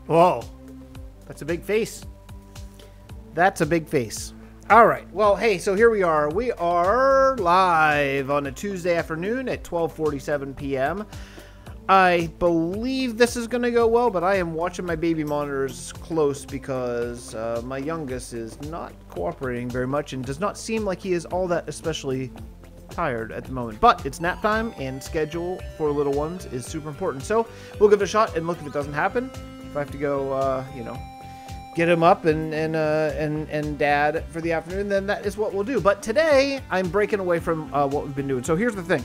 Whoa. That's a big face. That's a big face. All right. Well, hey, so here we are. We are live on a Tuesday afternoon at 12:47 p.m. I believe this is going to go well, but I am watching my baby monitors close because my youngest is not cooperating very much and does not seem like he is all that especially tired at the moment. But it's nap time, and schedule for little ones is super important. So we'll give it a shot and look if it doesn't happen. If I have to go, you know, get him up and dad for the afternoon, then that is what we'll do. But today I'm breaking away from what we've been doing. So here's the thing.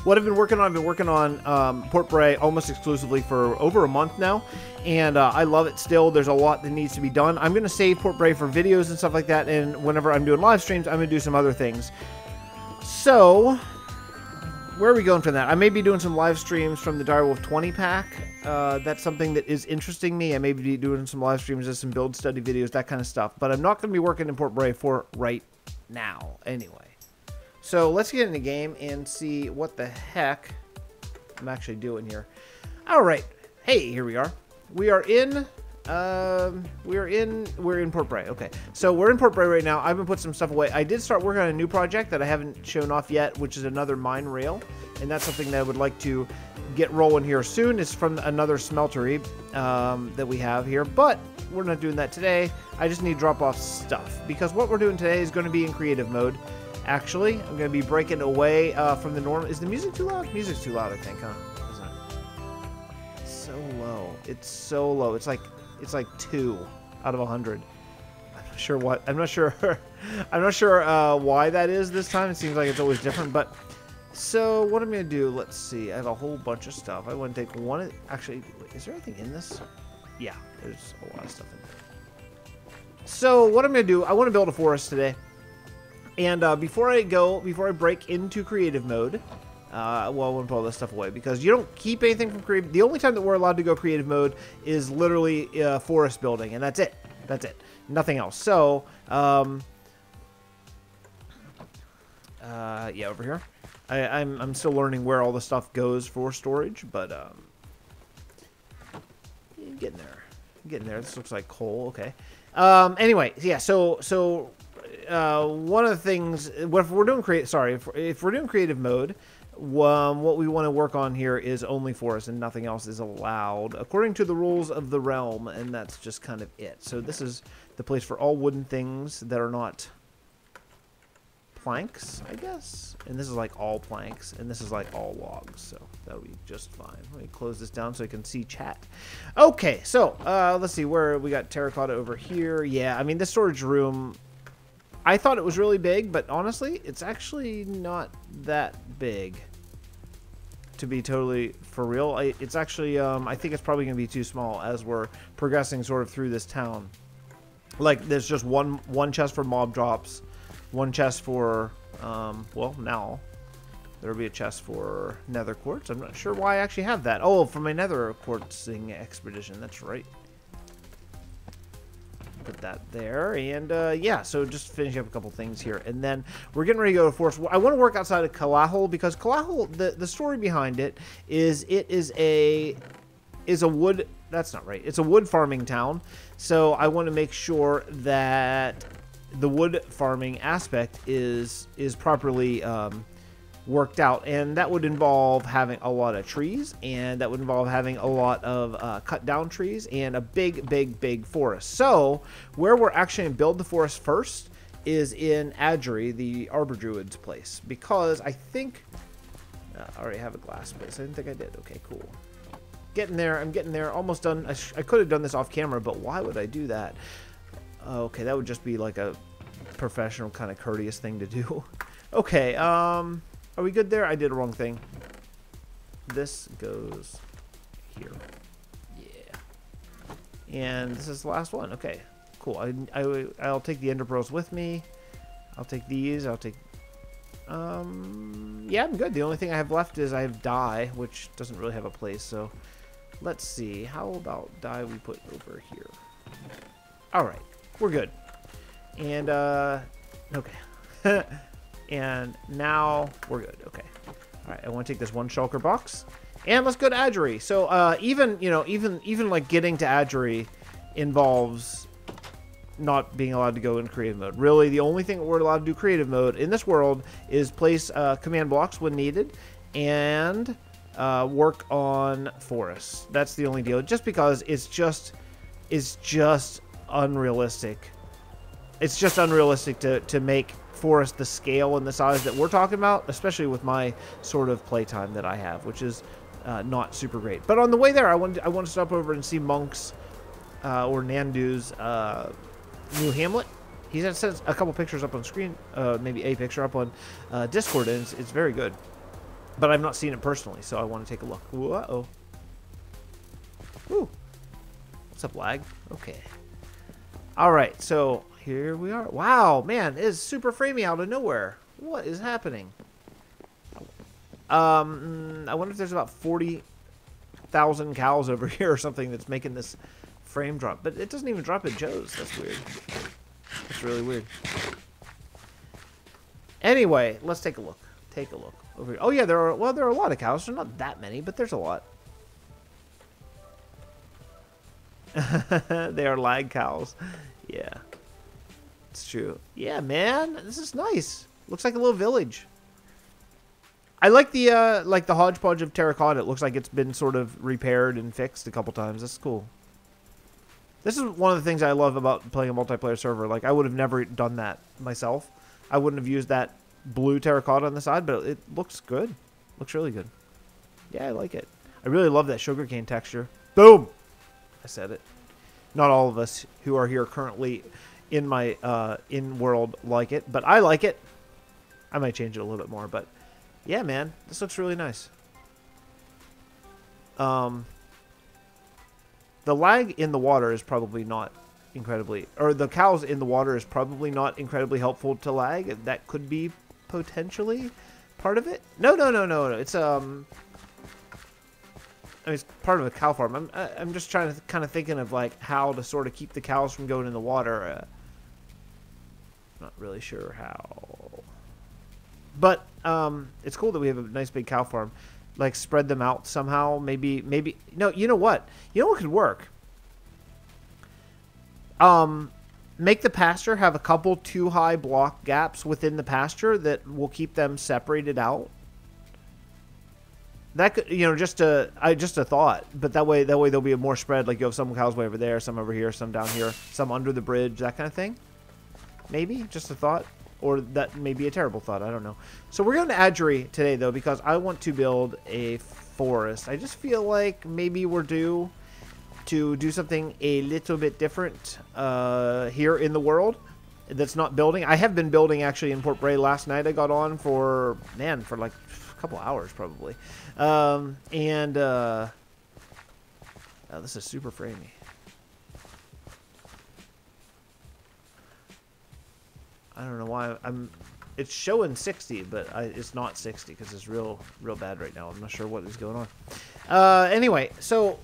What I've been working on, Port Bray almost exclusively for over a month now, and I love it still. There's a lot that needs to be done. I'm going to save Port Bray for videos and stuff like that, and whenever I'm doing live streams, I'm going to do some other things. So, where are we going from that? I may be doing some live streams from the Direwolf 20 pack. That's something that is interesting me. I may be doing some live streams as some build study videos, that kind of stuff. But I'm not going to be working in Port Bray for right now, anyway. So let's get in the game and see what the heck I'm actually doing here. All right. Hey, here we are. We're in Port Bray. Okay. So we're in Port Bray right now. I've been putting some stuff away. I did start working on a new project that I haven't shown off yet, which is another mine rail. And that's something that I would like to get rolling here soon. It's from another smeltery that we have here, but we're not doing that today. I just need to drop off stuff because what we're doing today is going to be in creative mode. Actually, I'm going to be breaking away from the norm. Is the music too loud? Music's too loud, I think, huh? Isn't it? It's so low. It's so low. It's like 2 out of 100. I'm not sure what. I'm not sure. I'm not sure why that is this time. It seems like it's always different. But so what I'm going to do? Let's see. I have a whole bunch of stuff. I want to take one. Actually, is there anything in this? Yeah, there's a lot of stuff in there. So what I'm going to do? I want to build a forest today. And before I break into creative mode, well, I want to put all this stuff away because you don't keep anything from creative. The only time that we're allowed to go creative mode is literally forest building, and that's it. That's it. Nothing else. So, yeah, over here. I'm still learning where all the stuff goes for storage, but getting there. Getting there. This looks like coal. Okay. Anyway, yeah. So. One of the things, if we're doing creative mode, what we want to work on here is only forest and nothing else is allowed according to the rules of the realm, and that's just kind of it. So this is the place for all wooden things that are not planks, I guess. And this is like all planks, and this is like all logs, so that'll be just fine. Let me close this down so I can see chat. Okay, so let's see where we got terracotta over here. Yeah, I mean this storage room, I thought it was really big, but honestly, it's actually not that big. To be totally for real, it's actually, I think it's probably going to be too small as we're progressing sort of through this town. Like, there's just one chest for mob drops, one chest for, well, now there'll be a chest for nether quartz. I'm not sure why I actually have that. Oh, for my nether quartzing expedition. That's right. Put that there, and yeah, so just finishing up a couple things here, and then we're getting ready to go to forest. I want to work outside of Kalahul because Kalahul, the story behind it is a wood. That's not right. It's a wood farming town, so I want to make sure that the wood farming aspect is properly worked out, and that would involve having a lot of trees, and that would involve having a lot of cut down trees and a big forest. So where we're actually going to build the forest first is in Adgery, the Arbor Druid's place, because I think I already have a glass place. I didn't think I did. Okay, cool. Getting there. I'm getting there. Almost done. I could have done this off camera, but why would I do that? Okay, that would just be like a professional kind of courteous thing to do. Okay, are we good there? I did a wrong thing. This goes here. Yeah. And this is the last one. Okay, cool. I'll take the ender pearls with me. I'll take these. I'll take... yeah, I'm good. The only thing I have left is I have dye, which doesn't really have a place. So let's see. How about dye we put over here? All right. We're good. And, okay. And now we're good. Okay. All right. I want to take this one shulker box And let's go to Adjury. So even, you know, even like getting to Adjury involves not being allowed to go in creative mode. Really, the only thing we're allowed to do creative mode in this world is place command blocks when needed and work on forests. That's the only deal. Just because it's just unrealistic. It's just unrealistic to make forest the scale and the size that we're talking about, especially with my sort of playtime that I have, which is not super great. But on the way there, I want to stop over and see Monk's or Nandu's new hamlet. He sent a couple pictures up on screen, maybe a picture up on Discord, and it's very good. But I've not seen it personally, so I want to take a look. Ooh, uh-oh. Ooh. What's up, lag? Okay. All right, so here we are. Wow, man, it is super framey out of nowhere. What is happening? I wonder if there's about 40,000 cows over here or something that's making this frame drop. But it doesn't even drop at Joe's. That's weird. That's really weird. Anyway, let's take a look. Take a look over here. Oh yeah, there are a lot of cows. There's not that many, but there's a lot. They are lag cows. Yeah. It's true. Yeah, man. This is nice. Looks like a little village. I like the hodgepodge of terracotta. It looks like it's been sort of repaired and fixed a couple times. That's cool. This is one of the things I love about playing a multiplayer server. Like, I would have never done that myself. I wouldn't have used that blue terracotta on the side, but it looks good. Looks really good. Yeah, I like it. I really love that sugarcane texture. Boom! I said it. Not all of us who are here currently in my in-world like it, but I like it. I might change it a little bit more, but yeah, man, this looks really nice. The lag in the water is probably not incredibly, or the cows in the water is probably not incredibly helpful to lag. That could be potentially part of it. No. It's I mean, it's part of a cow farm. I'm just trying to kind of thinking of like how to sort of keep the cows from going in the water. Not really sure how. But it's cool that we have a nice big cow farm. Like, spread them out somehow. Maybe. No, you know what? You know what could work? Make the pasture have a couple too high block gaps within the pasture that will keep them separated out. That could, you know, just a thought. But that way there'll be a more spread. Like, you have some cows way over there, some over here, some down here, some under the bridge, that kind of thing. Maybe just a thought. Or that may be a terrible thought. I don't know. So we're going to Adjury today, though, because I want to build a forest. I just feel like maybe we're due to do something a little bit different here in the world that's not building. I have been building, actually, in Port Bray. Last night I got on for like a couple hours, probably. Oh, this is super framey. I don't know why it's showing 60, but it's not 60 because it's real bad right now. I'm not sure what is going on. Anyway, so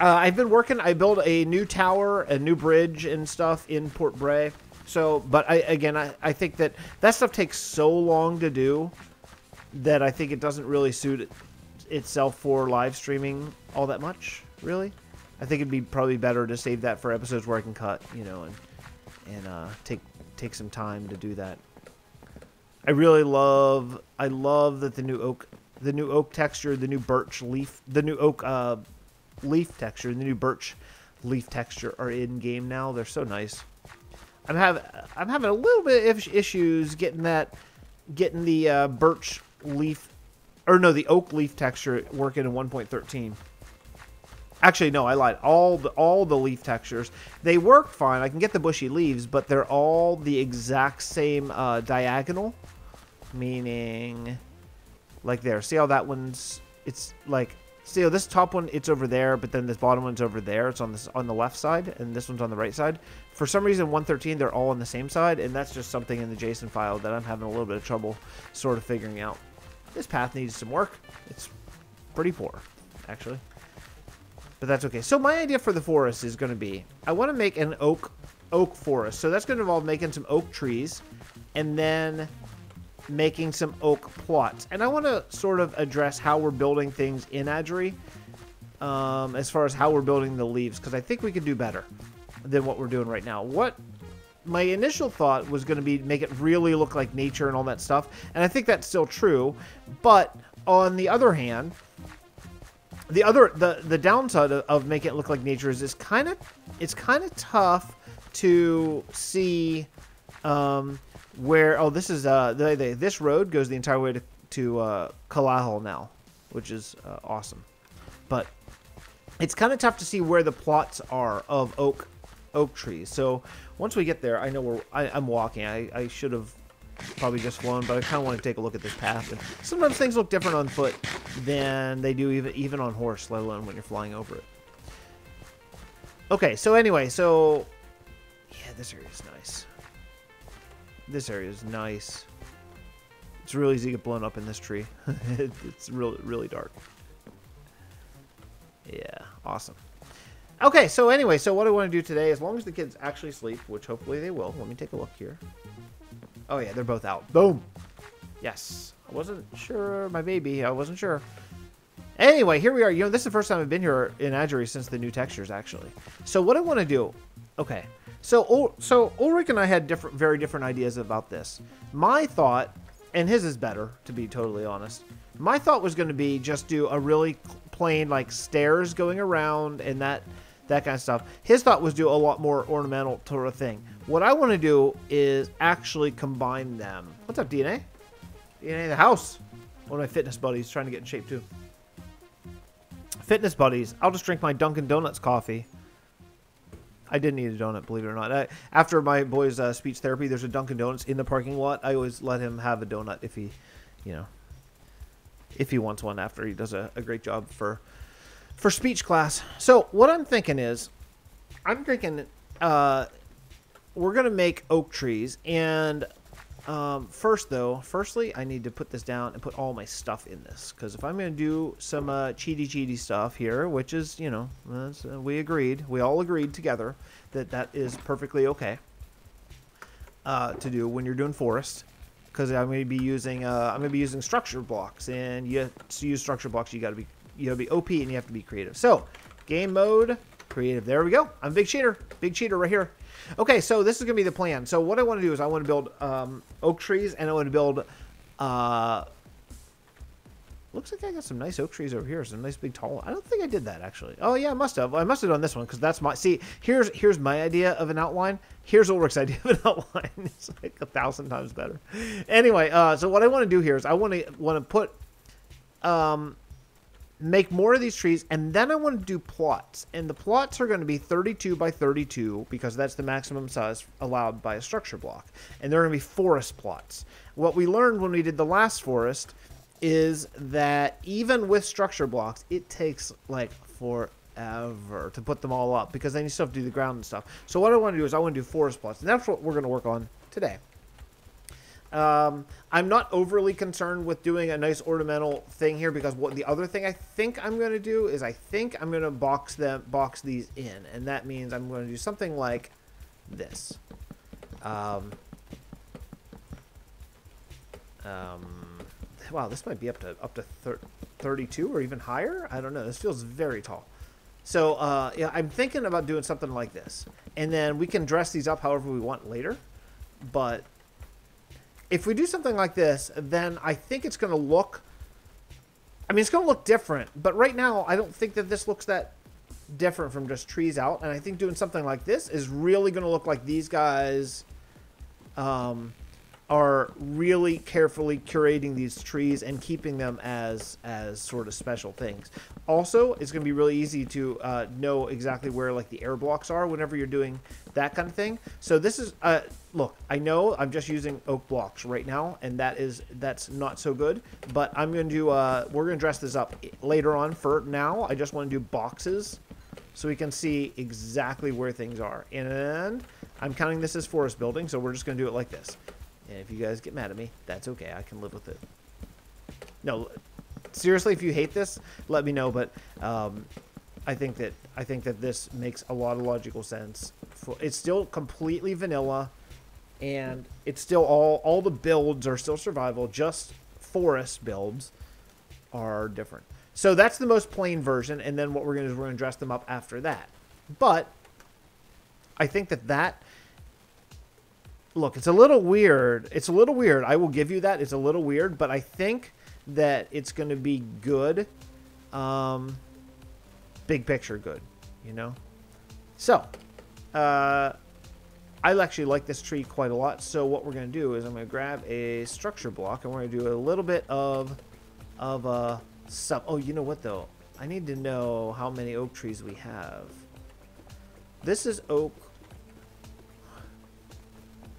I've been working. I built a new tower, a new bridge and stuff in Port Bray. So, but I think that stuff takes so long to do that I think it doesn't really suit itself for live streaming all that much, really. I think it'd be probably better to save that for episodes where I can cut, you know, and take some time to do that. I love that the new oak texture, the new birch leaf, the new oak leaf texture, and the new birch leaf texture are in game now. They're so nice. I'm having a little bit of issues getting the birch leaf, or no, the oak leaf texture working in 1.13. Actually, no, I lied. All the leaf textures, they work fine. I can get the bushy leaves, but they're all the exact same diagonal, meaning like there. See how that one's? It's like, see how this top one, it's over there, but then this bottom one's over there. It's on the left side, and this one's on the right side. For some reason, 113, they're all on the same side, and that's just something in the JSON file that I'm having a little bit of trouble sort of figuring out. This path needs some work. It's pretty poor, actually. But that's okay. So my idea for the forest is going to be, I want to make an oak forest. So that's going to involve making some oak trees, and then making some oak plots. And I want to sort of address how we're building things in Adgery, as far as how we're building the leaves, because I think we could do better than what we're doing right now. What my initial thought was going to be make it really look like nature and all that stuff, and I think that's still true. But on the other hand, the downside of making it look like nature is it's kind of tough to see where this is this road goes the entire way to Kalahal now, which is awesome, but it's kind of tough to see where the plots are of oak trees. So once we get there, I know I'm walking. I should have probably just flown, but I kind of want to take a look at this path. And sometimes things look different on foot than they do even on horse, let alone when you're flying over it. Okay, so anyway, yeah, this area is nice. This area is nice. It's really easy to get blown up in this tree. It's really dark. Yeah, awesome. Okay, so anyway, what I want to do today, as long as the kids actually sleep, which hopefully they will. Let me take a look here. Oh yeah, they're both out. Boom. Yes. I wasn't sure, my baby. I wasn't sure. Anyway, here we are. You know, this is the first time I've been here in Adgery since the new textures, actually. So what I want to do... Okay. So Ulrich and I had very different ideas about this. My thought, and his is better, to be totally honest. My thought was going to be just do a really plain, like, stairs going around and that kind of stuff. His thought was do a lot more ornamental sort of thing. What I want to do is actually combine them. What's up, DNA? DNA in the house. One of my fitness buddies trying to get in shape, too. Fitness buddies. I'll just drink my Dunkin' Donuts coffee. I didn't eat a donut, believe it or not. After my boy's speech therapy, there's a Dunkin' Donuts in the parking lot. I always let him have a donut if he, if he wants one after he does a great job for speech class. So what I'm thinking is, we're going to make oak trees. And firstly, I need to put this down and put all my stuff in this. Because if I'm going to do some cheaty stuff here, which is, we all agreed together that is perfectly okay to do when you're doing forest. Because I'm going to be using structure blocks, and to use structure blocks, you got to be OP and you have to be creative. So, game mode, creative. There we go. I'm big cheater right here. Okay, so this is going to be the plan. So what I want to do is I want to build oak trees, and I want to build. Looks like I got some nice oak trees over here. Some nice big tall. I don't think I did that actually. Oh yeah, I must have. I must have done this one because that's my. See, here's my idea of an outline. Here's Ulrich's idea of an outline. It's like 1,000 times better. Anyway, so what I want to do here is I want to put make more of these trees, and then I want to do plots. And the plots are going to be 32 by 32 because that's the maximum size allowed by a structure block. And they're going to be forest plots. What we learned when we did the last forest is that even with structure blocks, it takes like forever to put them all up because then you still have to do the ground and stuff. So what I want to do is I want to do forest plots, and that's what we're going to work on today. I'm not overly concerned with doing a nice ornamental thing here because what the other thing I think I'm going to do is I think I'm going to box these in, and that means I'm going to do something like this. Wow, this might be up to 32 or even higher. I don't know. This feels very tall. So yeah, I'm thinking about doing something like this, and then we can dress these up however we want later. But if we do something like this, then I think it's going to look. I mean, it's going to look different. But right now, I don't think that this looks that different from just trees out. And I think doing something like this is really going to look like these guys are really carefully curating these trees and keeping them as sort of special things. Also, it's going to be really easy to know exactly where like the air blocks are whenever you're doing that kind of thing. So this is look, I know I'm just using oak blocks right now, and that's not so good. But I'm going to do we're going to dress this up later on. For now, I just want to do boxes so we can see exactly where things are. And I'm counting this as forest building, so we're just going to do it like this. And if you guys get mad at me, that's okay. I can live with it. No, seriously, if you hate this, let me know. But I think that this makes a lot of logical sense. It's still completely vanilla. And it's still all the builds are still survival, just forest builds are different. So that's the most plain version, and then what we're going to do is we're going to dress them up after that. But I think that look, it's a little weird. It's a little weird. I will give you that. It's a little weird, but I think that it's going to be good. Big picture good, you know? So, I actually like this tree quite a lot. So what we're going to do is I'm going to grab a structure block, and we're going to do a little bit of some. Oh, you know what, though? I need to know how many oak trees we have. This is oak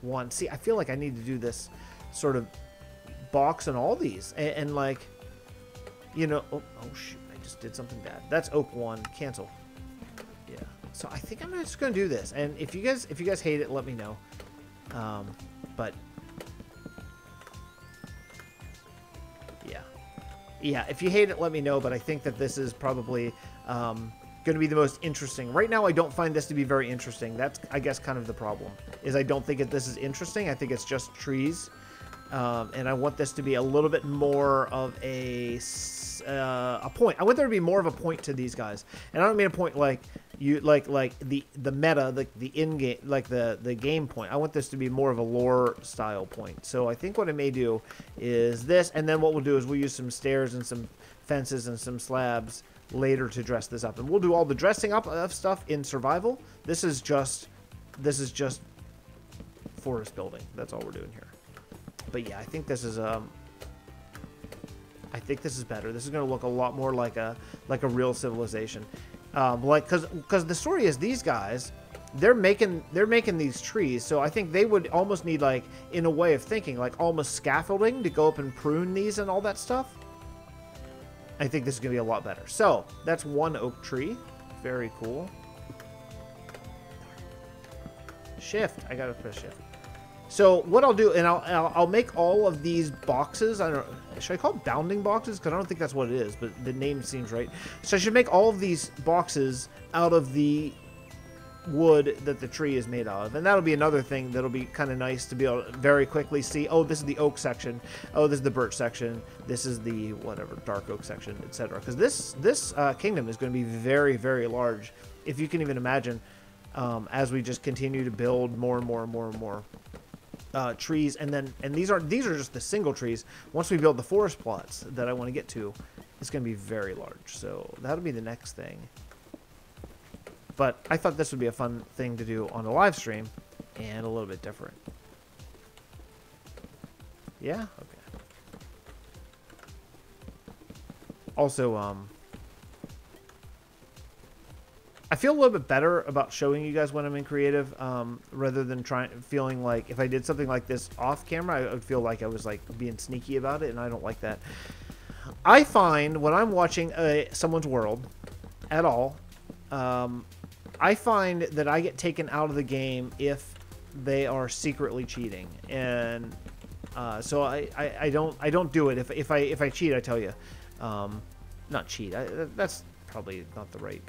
1. See, I feel like I need to do this sort of box on all these. And like, you know, oh, shoot, I just did something bad. That's oak 1. Cancel. Yeah. So I think I'm just going to do this. And if you guys hate it, let me know. But yeah, if you hate it, let me know. But I think that this is probably going to be the most interesting. Right now, I don't find this to be very interesting. That's, I guess, kind of the problem. Is I don't think this is interesting. I think it's just trees. And I want this to be a little bit more of a point. I want there to be more of a point to these guys. And I don't mean a point like you like the meta, the in-game, like the game point. I want this to be more of a lore style point. So I think what I may do is this, and then what we'll do is we'll use some stairs and some fences and some slabs later to dress this up. And we'll do all the dressing up of stuff in survival. This is just forest building. That's all we're doing here. But yeah, I think this is better. This is going to look a lot more like a real civilization. Because the story is these guys, they're making these trees. So I think they would almost need, like, in a way of thinking, like almost scaffolding to go up and prune these and all that stuff. I think this is going to be a lot better. So that's 1 oak tree. Very cool. Shift. I got to press shift. So what I'll do, and I'll make all of these boxes. I don't know, should I call it bounding boxes? Because I don't think that's what it is, but the name seems right. So I should make all of these boxes out of the wood that the tree is made out of, and that'll be another thing that'll be kind of nice to be able to very quickly see. Oh, this is the oak section. Oh, this is the birch section. This is the whatever dark oak section, etc. Because this kingdom is going to be very, very large, if you can even imagine. As we just continue to build more and more and more and more. Trees, and these are just the single trees. Once we build the forest plots that I want to get to, it's going to be very large. So that'll be the next thing. But I thought this would be a fun thing to do on a live stream, and a little bit different. Yeah. Okay. Also, I feel a little bit better about showing you guys when I'm in creative, rather than feeling like if I did something like this off camera, I would feel like I was like being sneaky about it, and I don't like that. I find when I'm watching someone's world at all, I find that I get taken out of the game if they are secretly cheating, and so I don't do it. If I cheat, I tell you, not cheat. That's probably not the right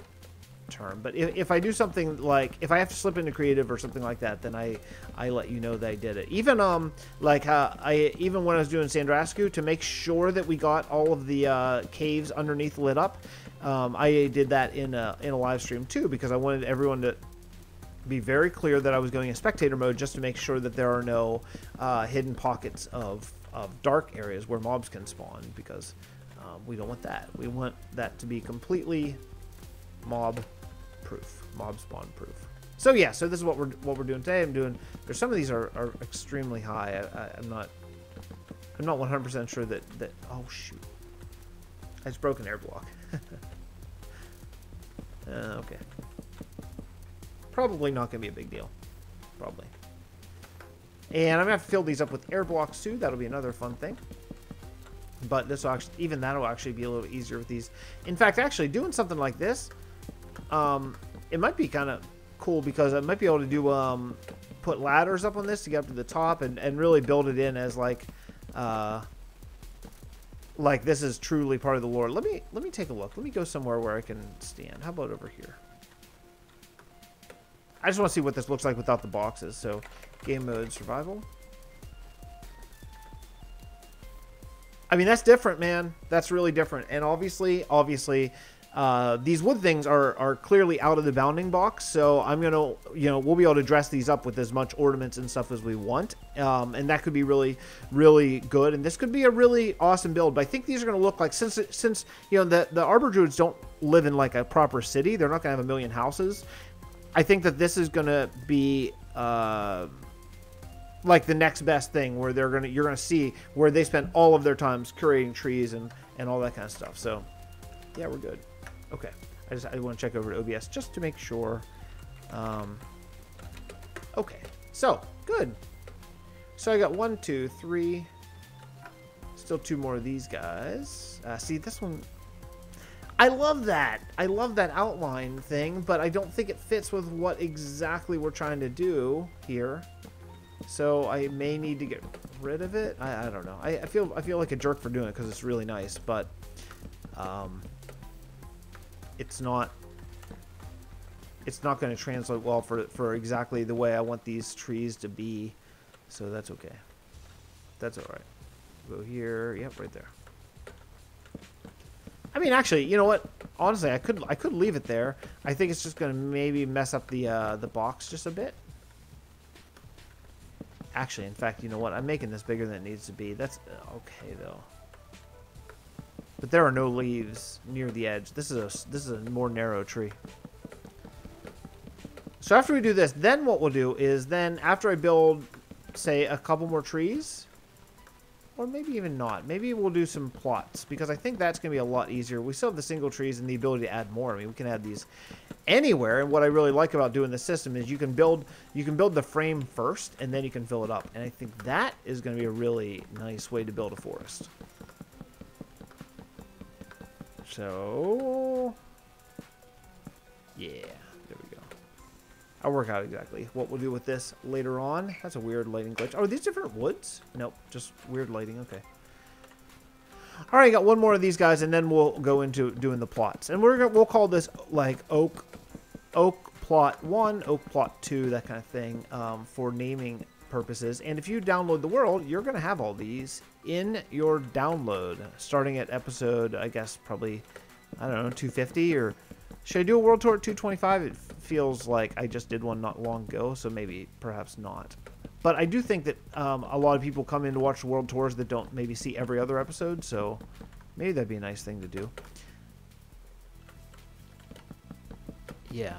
term, but if I do something like if I have to slip into creative or something like that, then I let you know that I did it. Even even when I was doing Sandrascu, to make sure that we got all of the caves underneath lit up, I did that in a live stream too, because I wanted everyone to be very clear that I was going in spectator mode, just to make sure that there are no hidden pockets of dark areas where mobs can spawn, because we don't want that. We want that to be completely mob spawn proof. So yeah, so this is what we're doing today. There's some of these are extremely high. I'm not 100% sure that oh shoot, I just broke an air block. Okay, probably not gonna be a big deal, probably. And I'm gonna have to fill these up with air blocks too. That'll be another fun thing. But this will actually, even that'll actually be a little easier with these. In fact, actually doing something like this, it might be kind of cool, because I might be able to do put ladders up on this to get up to the top, and really build it in as like this is truly part of the lore. Let me take a look. Let me go somewhere where I can stand. How about over here? I just want to see what this looks like without the boxes. So, game mode survival. I mean, that's different, man. That's really different. And obviously, these wood things are clearly out of the bounding box. So I'm going to, we'll be able to dress these up with as much ornaments and stuff as we want. And that could be really, really good. And this could be a really awesome build. But I think these are going to look like, since the Arbor Druids don't live in like a proper city. They're not going to have a million houses. I think that this is going to be... like the next best thing where you're gonna see where they spend all of their times curating trees and all that kind of stuff. So yeah, we're good. Okay, I want to check over to OBS just to make sure. Okay, so good. So I got 1, 2, 3, still 2 more of these guys. See, this one, I love that outline thing, but I don't think it fits with what exactly we're trying to do here. So I may need to get rid of it. I don't know. I feel like a jerk for doing it because it's really nice, but it's not going to translate well for exactly the way I want these trees to be. So that's okay. That's all right. Go here. Yep, right there. I mean, actually, you know what? Honestly, I could leave it there. I think it's just going to maybe mess up the box just a bit. Actually, in fact, you know what? I'm making this bigger than it needs to be. That's okay, though. But there are no leaves near the edge. This is a more narrow tree. So after we do this, then what we'll do is then after I build, say, a couple more trees, or maybe even not. Maybe we'll do some plots because I think that's going to be a lot easier. We still have the single trees and the ability to add more. I mean, we can add these anywhere. And what I really like about doing this system is you can build the frame first and then you can fill it up. And I think that is going to be a really nice way to build a forest. So, yeah, there we go. I'll work out exactly what we'll do with this later on. That's a weird lighting glitch. Oh, are these different woods? Nope, just weird lighting. Okay. All right, got one more of these guys, and then we'll go into doing the plots. And we'll call this like oak plot 1, oak plot 2, that kind of thing, for naming purposes. And if you download the world, you're going to have all these in your download, starting at episode, I guess, probably, I don't know, 250, or should I do a world tour at 225? It feels like I just did one not long ago, so maybe, perhaps not. But I do think that a lot of people come in to watch world tours that don't maybe see every other episode, so maybe that'd be a nice thing to do. Yeah.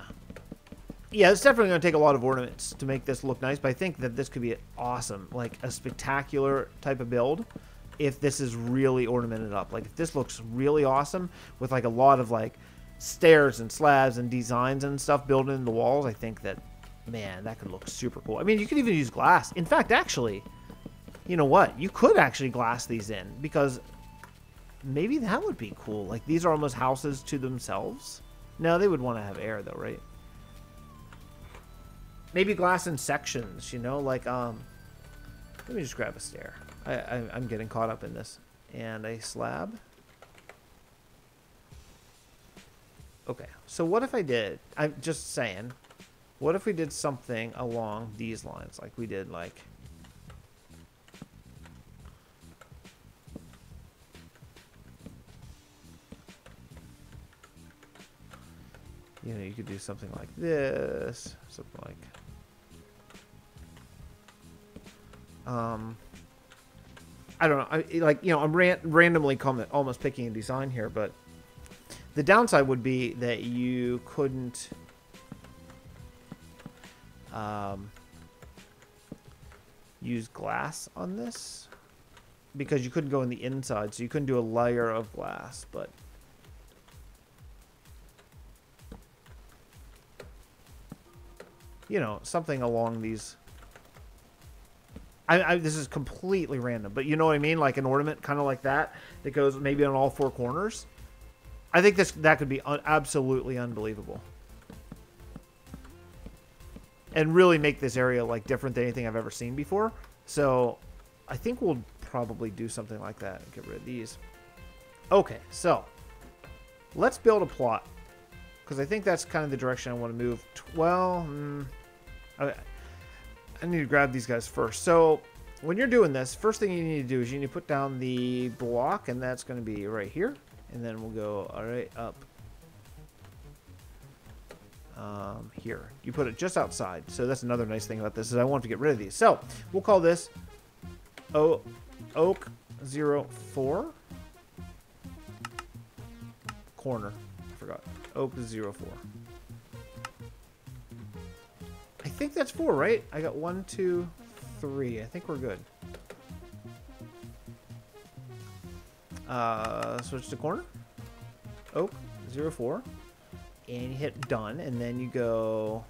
Yeah, it's definitely going to take a lot of ornaments to make this look nice, but I think that this could be awesome, like a spectacular type of build if this is really ornamented up. Like if this looks really awesome with like a lot of like stairs and slabs and designs and stuff built into the walls, I think that, man, that could look super cool. I mean, you could even use glass. In fact, actually, you know what? You could actually glass these in because maybe that would be cool. Like these are almost houses to themselves. No, they would want to have air though, right? Maybe glass in sections, you know, like, let me just grab a stair. I'm getting caught up in this. And a slab. Okay, so what if I did, I'm just saying, what if we did something along these lines, like we did, like, you know, you could do something like this, something like, I don't know, I'm randomly almost picking a design here, but the downside would be that you couldn't use glass on this because you couldn't go in the inside, so you couldn't do a layer of glass, but you know, something along these. This is completely random, but you know what I mean? Like an ornament kind of like that goes maybe on all 4 corners. I think that could be absolutely unbelievable. And really make this area like different than anything I've ever seen before. So I think we'll probably do something like that and get rid of these. Okay, so let's build a plot. because I think that's kind of the direction I want to move. Well, I need to grab these guys first. So when you're doing this, first thing you need to do is you need to put down the block, and that's going to be right here. And then we'll go all right up here. You put it just outside. So that's another nice thing about this is I want to get rid of these. So we'll call this Oak 04 corner. I forgot. Oak 04. I think that's 4, right? I got 1, 2, 3. I think we're good. Switch to corner. Oak 04. And you hit done, and then you go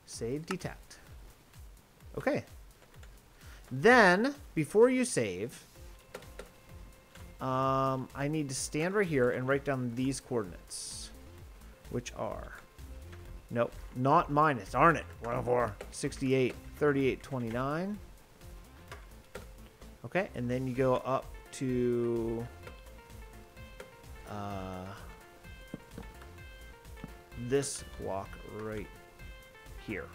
save, detect. Okay. Then, before you save, I need to stand right here and write down these coordinates, which are, nope, not minus, darn it, 104, 68, 38, 29. Okay, and then you go up to this block right here.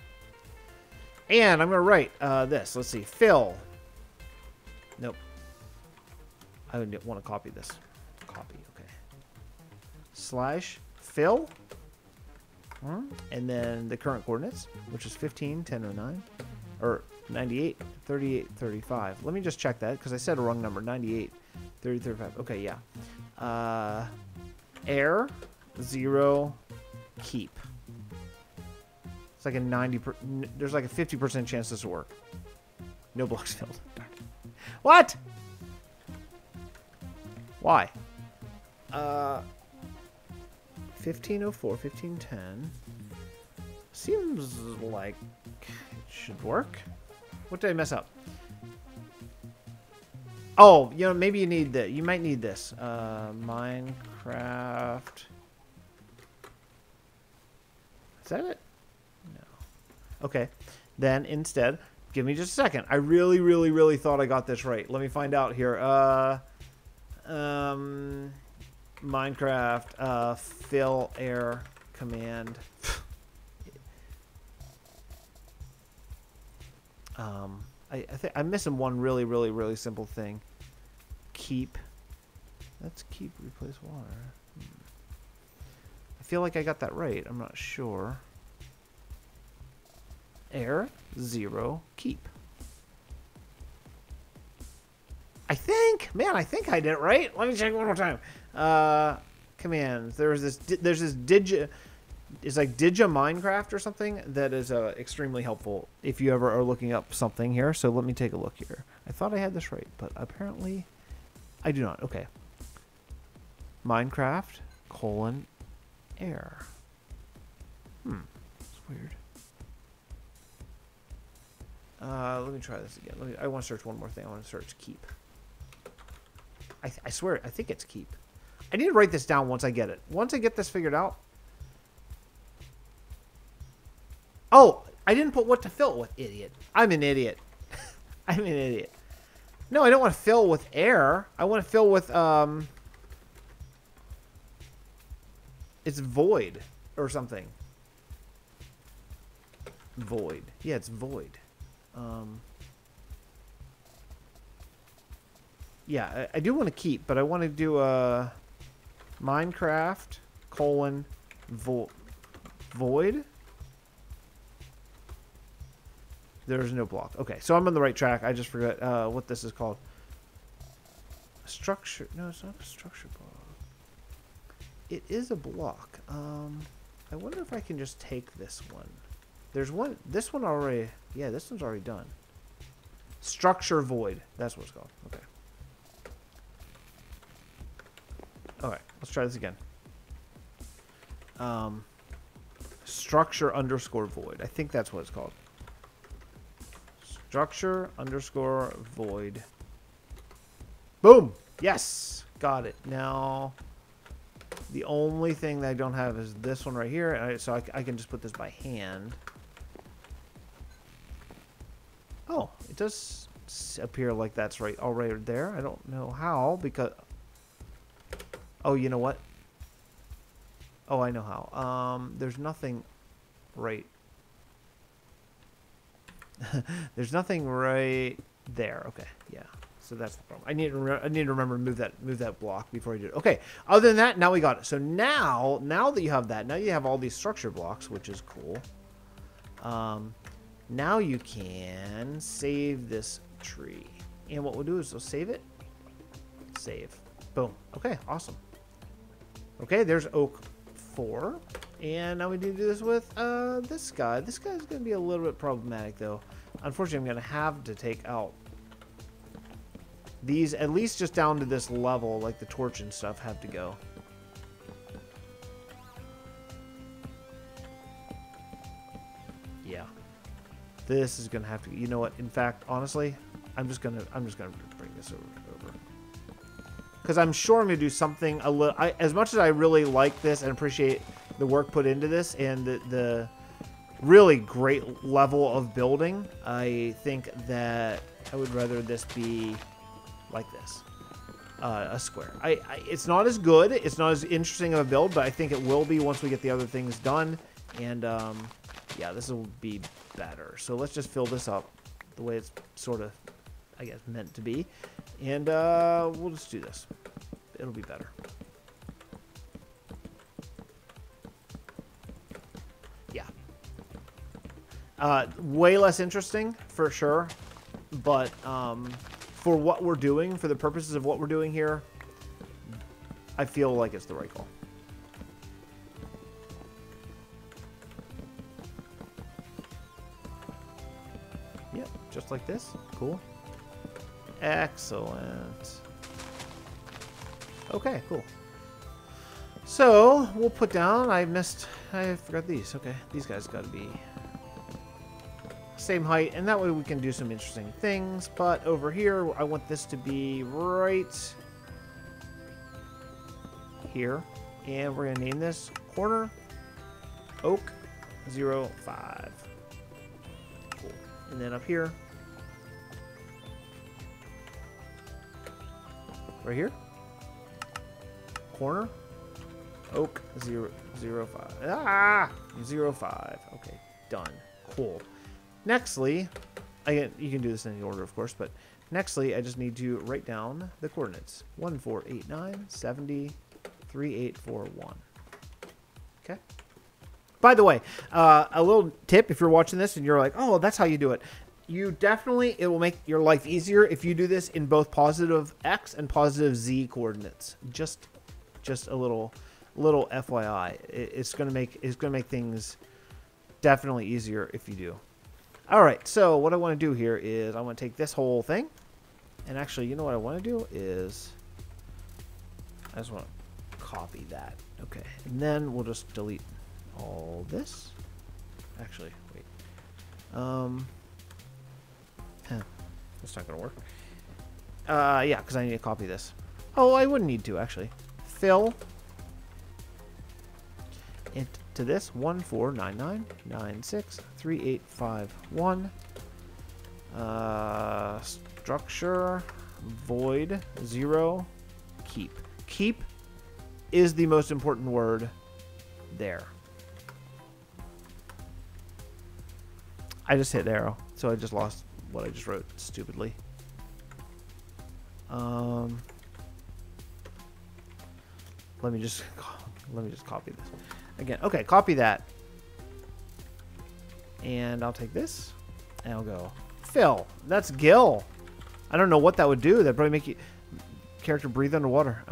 And I'm going to write this. Let's see. Fill. Nope. I would want to copy this. Copy. Okay. Slash fill. And then the current coordinates, which is 15, 10, 09. Or 98, 38, 35. Let me just check that because I said a wrong number. 98, 30, 35. Okay, yeah. Air, 0, keep. It's like a there's like a 50% chance this will work. No blocks filled. What? Why? 1504, 1510. Seems like it should work. What did I mess up? Oh, you know, maybe you need that. You might need this. Minecraft. Is that it? No. Okay. Then instead, give me just a second. I really, really, really thought I got this right. Let me find out here. Minecraft fill air command. I think I'm missing one really, really, really simple thing. Keep. Let's keep replace water. I feel like I got that right. I'm not sure. Air 0 keep. I think, man, I think I did it right. Let me check one more time. Commands. There's this digi. It's like Digi Minecraft or something that is extremely helpful if you ever are looking up something here. So let me take a look here. I thought I had this right, but apparently I do not. Okay. Minecraft :air. It's weird. Let me try this again. I want to search one more thing. I want to search keep. I swear, I think it's keep. I need to write this down once I get it. Once I get this figured out. Oh, I didn't put what to fill with, idiot. I'm an idiot. I'm an idiot. No, I don't want to fill with air. I want to fill with, it's void or something. Void. Yeah, it's void. Yeah, I do want to keep, but I want to do a Minecraft void. There's no block. Okay, so I'm on the right track. I just forgot what this is called. Structure. No, it's not a structure block. It is a block. I wonder if I can just take this one. There's one. This one already. Yeah, this one's already done. Structure void. That's what it's called. Okay. Alright, let's try this again. Structure _ void. I think that's what it's called. Structure _ void. Boom! Yes! Got it. Now, the only thing that I don't have is this one right here. So I can just put this by hand. Oh, it does appear like that's right already there. I don't know how, because... Oh, you know what? Oh, I know how. There's nothing right. There's nothing right there. Okay, yeah. So that's the problem. I need to remember to move that block before I do it. Okay. Other than that, now we got it. So now that you have that, now you have all these structure blocks, which is cool. Now you can save this tree, and what we'll do is we'll save it. Save. Boom. Okay. Awesome. Okay. There's oak 4, and now we need to do this with this guy. This guy's going to be a little bit problematic, though. Unfortunately, I'm going to have to take out these, at least just down to this level, like the torch and stuff have to go. Yeah. This is going to have to, you know what? In fact, honestly, I'm just going to bring this over. Because I'm sure I'm going to do something a little, as much as I really like this and appreciate the work put into this and the really great level of building, I think that I would rather this be like this, a square. It's not as good, it's not as interesting of a build, but I think it will be once we get the other things done. And yeah, this will be better. So let's just fill this up the way it's sort of, I guess, meant to be, and we'll just do this. It'll be better. Yeah. Way less interesting for sure, but for what we're doing, for the purposes of what we're doing here, I feel like it's the right call. Yep, just like this. Cool. Excellent. Okay, cool. So we'll put down, I forgot these. Okay, these guys got to be same height, and that way we can do some interesting things. But over here, I want this to be right here, and we're gonna name this corner oak 05. Cool. And then up here, right here, corner oak 005. 05. Okay, done. Cool. Nextly, you can do this in any order, of course, but nextly, I just need to write down the coordinates. 1489, 70, 3841. Okay. By the way, a little tip if you're watching this and you're like, oh, that's how you do it. It will make your life easier if you do this in both positive X and positive Z coordinates. Just a little FYI. It's gonna make things definitely easier if you do. All right, so what I want to do here is I want to take this whole thing, and actually, you know what I want to do is I just want to copy that. Okay, and then we'll just delete all this. Actually, wait. That's not gonna work. Yeah, because I need to copy this. Oh, I wouldn't need to actually. Fill it to this 1499963851. Structure void 0 keep. Keep is the most important word there. I just hit arrow, so I just lost what I just wrote stupidly. Let me just copy this again. Okay, copy that, and I'll take this and I'll go fill. That's Gil. I don't know what that would do. That'd probably make you character breathe underwater.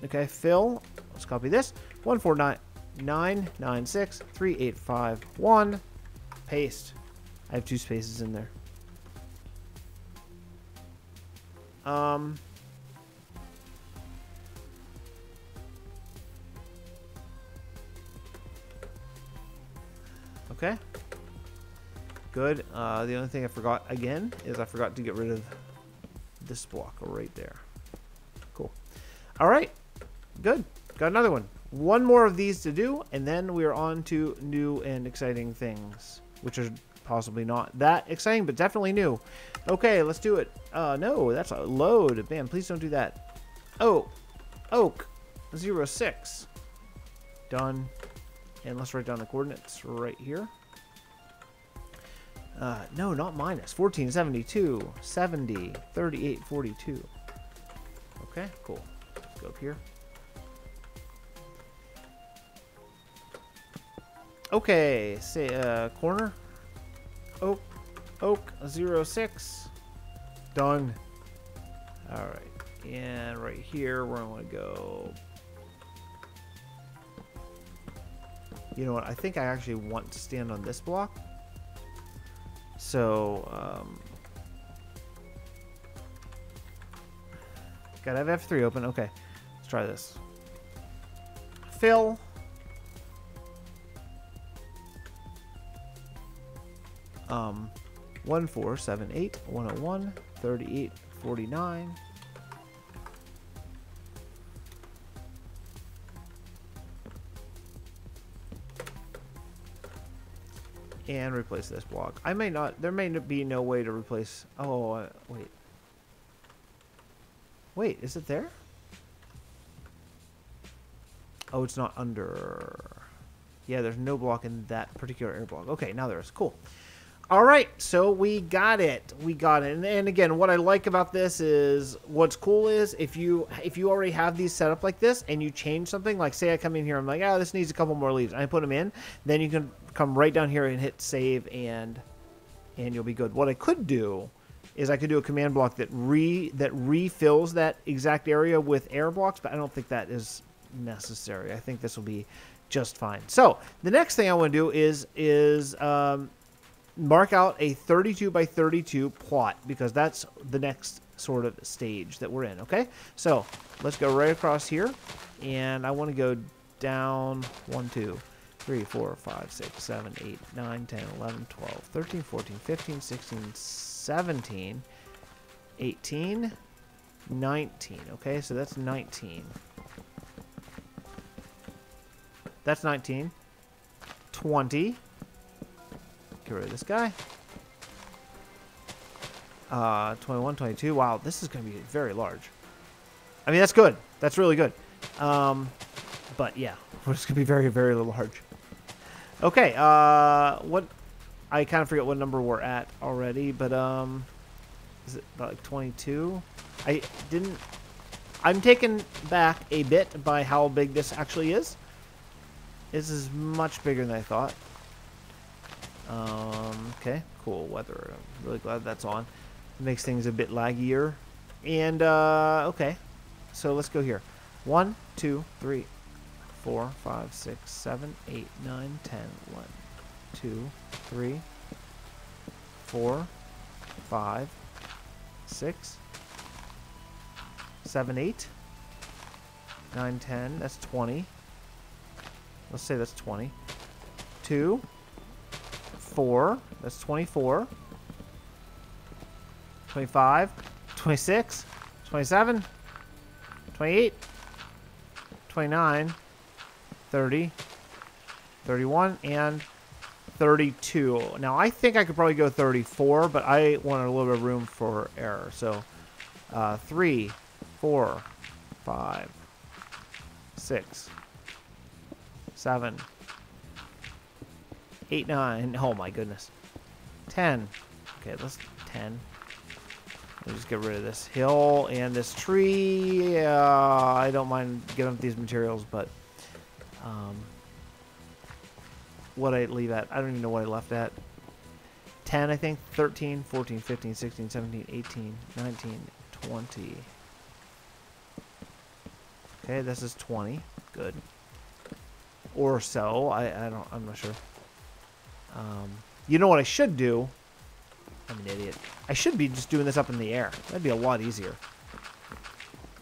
Okay, fill. Let's copy this. 1499963851. Paste. I have 2 spaces in there. Okay. Good. The only thing I forgot again is I forgot to get rid of this block right there. Cool. All right. Good. Got another one. One more of these to do, and then we are on to new and exciting things, which are possibly not that exciting, but definitely new. Okay, let's do it. No, that's a load. Man, please don't do that. Oh, oak 06. done. And let's write down the coordinates right here. No, not minus. 14, 72, 70, 38, 42. Okay, cool. Let's go up here. Okay, say corner. Oak 06. Done. All right, and right here we're going to go. You know what? I think I actually want to stand on this block. So, gotta have F3 open. Okay, let's try this. Fill. Um, 1478, 101, 38, 49. And replace this block. I may not. There may be no way to replace. Oh, wait. Wait, is it there? Oh, it's not under. Yeah, there's no block in that particular air block. Okay, now there is. Cool. All right, so we got it. We got it. And again, what I like about this is, what's cool is if you already have these set up like this and you change something, like say I come in here, I'm like, oh, this needs a couple more leaves. I put them in, then you can come right down here and hit save, and you'll be good. What I could do is I could do a command block that refills that exact area with air blocks, but I don't think that is necessary. I think this will be just fine. So the next thing I want to do is mark out a 32 by 32 plot, because that's the next sort of stage that we're in. Okay, so let's go right across here, and I want to go down 1, 2, 3, 4, 5, 6, 7, 8, 9, 10, 11, 12, 13, 14, 15, 16, 17, 18, 19. Okay, so that's 19. That's 19. 20. Get rid of this guy. 21, 22. Wow, this is going to be very large. I mean, that's good. That's really good. But yeah, it's going to be very, very large. Okay, what? I kind of forget what number we're at already, but is it about like 22? I'm taken back a bit by how big this actually is. This is much bigger than I thought. Okay, cool weather. I'm really glad that's on. It makes things a bit laggier. And, okay. So let's go here. 1, 2, 3, 4, 5, 6, 7, 8, 9, 10, 1, 2, 3, 4, 5, 6, 7, 8, 9, 10. That's 20. Let's say that's 20. 2, 4. That's 24. 25. 26. 27. 28. 29. 30. 31. And 32. Now, I think I could probably go 34, but I wanted a little bit of room for error. So, 3, 4, 5, 6, 7, 8, 9. Oh my goodness. 10. Okay, let's 10. Let's just get rid of this hill and this tree. I don't mind giving up these materials, but what I leave at, I don't even know what I left at. 10, I think. 13, 14, 15, 16, 17, 18, 19, 20. Okay, this is 20. Good. Or so. I'm not sure. You know what I should do? I'm an idiot. I should be just doing this up in the air. That'd be a lot easier.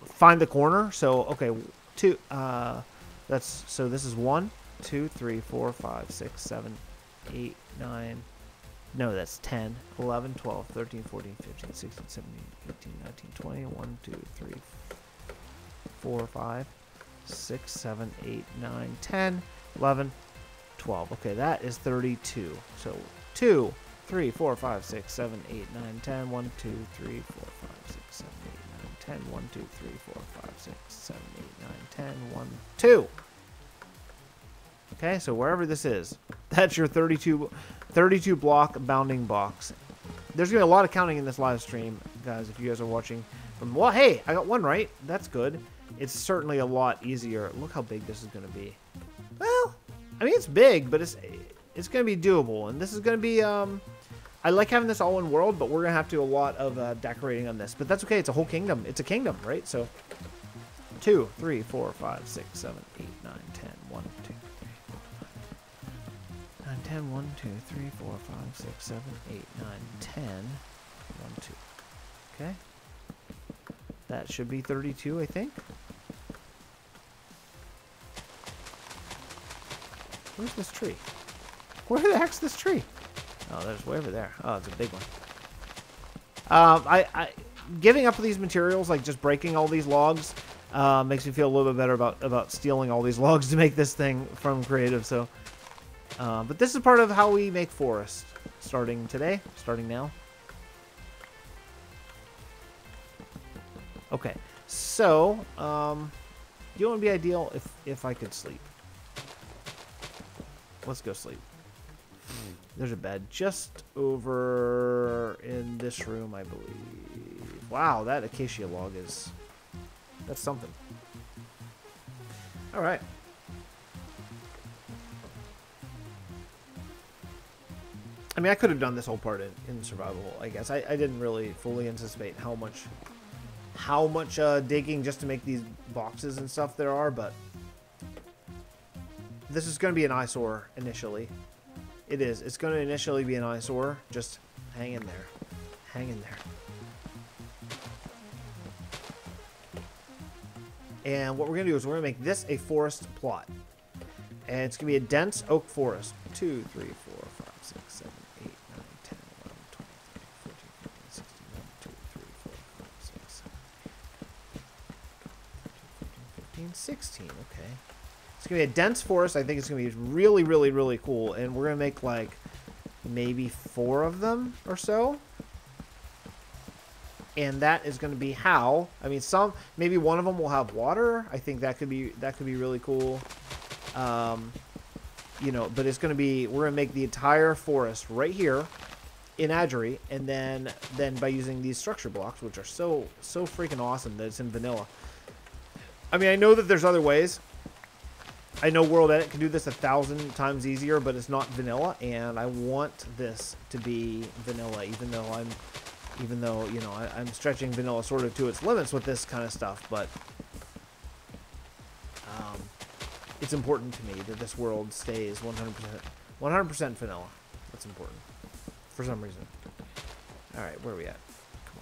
Find the corner. So, okay, 2. So this is 1, 2, 3, 4, 5, 6, 7, 8, 9. No, that's 10, 11, 12, 13, 14, 15, 16, 17, 18, 19, 20. 1, 2, 3, 4, 5, 6, 7, 8, 9, 10, 11, 12. Okay, that is 32. So 2, 3, 4, 5, 6, 7, 8, 9, 10. 1, 2, 3, 4, 5, 6, 7, 8, 9, 10. 1, 2, 3, 4, 5, 6, 7, 8, 9, 10. 1, 2. Okay, so wherever this is, that's your 32 block bounding box. There's going to be a lot of counting in this live stream, guys, if you guys are watching. Well, hey, I got one right. That's good. It's certainly a lot easier. Look how big this is going to be. Well, I mean, it's big, but it's going to be doable. And this is going to be, I like having this all in world, but we're going to have to do a lot of decorating on this. But that's okay. It's a whole kingdom. It's a kingdom, right? So 2, 3, 4, 5, 6, 7, 8, 9, 10, 1, 2, 9, 10, 1, 2, 3, 4, 5, 6, 7, 8, 9, 10, 1, 2. Okay. That should be 32, I think. Where's this tree? Where the heck's this tree? Oh, there's way over there. Oh, it's a big one. I giving up these materials, like just breaking all these logs, makes me feel a little bit better about stealing all these logs to make this thing from creative. So, but this is part of how we make forest, starting today, starting now. Okay, so you know what would be ideal if I could sleep. Let's go sleep. There's a bed just over in this room, I believe. Wow, that acacia log that's something. All right. I mean, I could have done this whole part in survival, I guess. I didn't really fully anticipate how much digging just to make these boxes and stuff there are, but this is going to be an eyesore initially. It is. It's going to initially be an eyesore. Just hang in there. Hang in there. And what we're going to do is we're going to make this a forest plot. And it's going to be a dense oak forest. 2, 3, 4, 5, 6, 7, 8, 9, 10, 11, 12, 13, 14, 15, 16, 1, 2, 3, 4, 5, 6, 7, 8, 15, 16. Okay. It's going to be a dense forest. I think it's going to be really, really, really cool. And we're going to make, like, maybe 4 of them or so. And that is going to be how. I mean, maybe one of them will have water. I think that could be really cool. You know, but it's going to be, we're going to make the entire forest right here in Adgery. And then by using these structure blocks, which are so freaking awesome that it's in vanilla. I mean, I know that there's other ways. I know World Edit can do this 1,000 times easier, but it's not vanilla, and I want this to be vanilla, even though you know I'm stretching vanilla sort of to its limits with this kind of stuff. But it's important to me that this world stays 100% vanilla. That's important for some reason. All right, where are we at? Come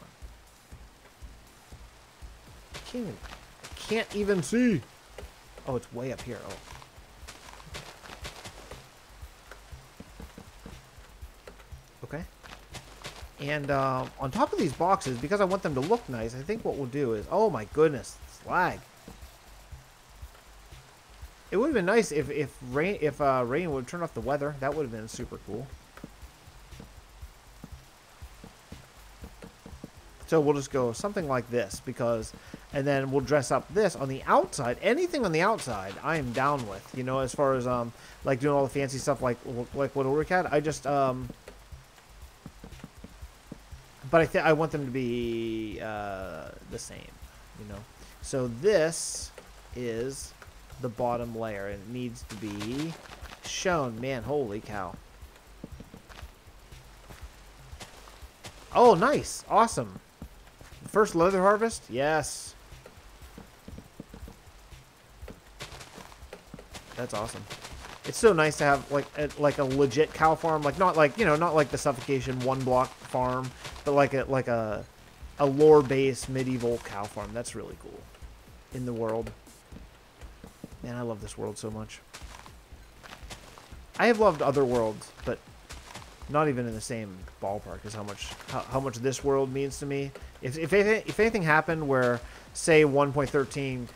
on. Can't even see. Oh, it's way up here. Oh. Okay. And on top of these boxes, because I want them to look nice, I think what we'll do is... Oh my goodness, it's lag. It would have been nice if rain would turn off the weather. That would have been super cool. So we'll just go something like this, because... And then we'll dress up this on the outside. Anything on the outside, I am down with. You know, as far as like doing all the fancy stuff, like what Ulrich had. I just but I want them to be the same. You know, so this is the bottom layer, and it needs to be shown. Man, holy cow! Oh, nice, awesome. First leather harvest, yes. That's awesome. It's so nice to have like a legit cow farm, like not like the suffocation 1-block farm, but like a lore-based medieval cow farm. That's really cool in the world. Man, I love this world so much. I have loved other worlds, but not even in the same ballpark as how much this world means to me. If anything happened where, say, 1.13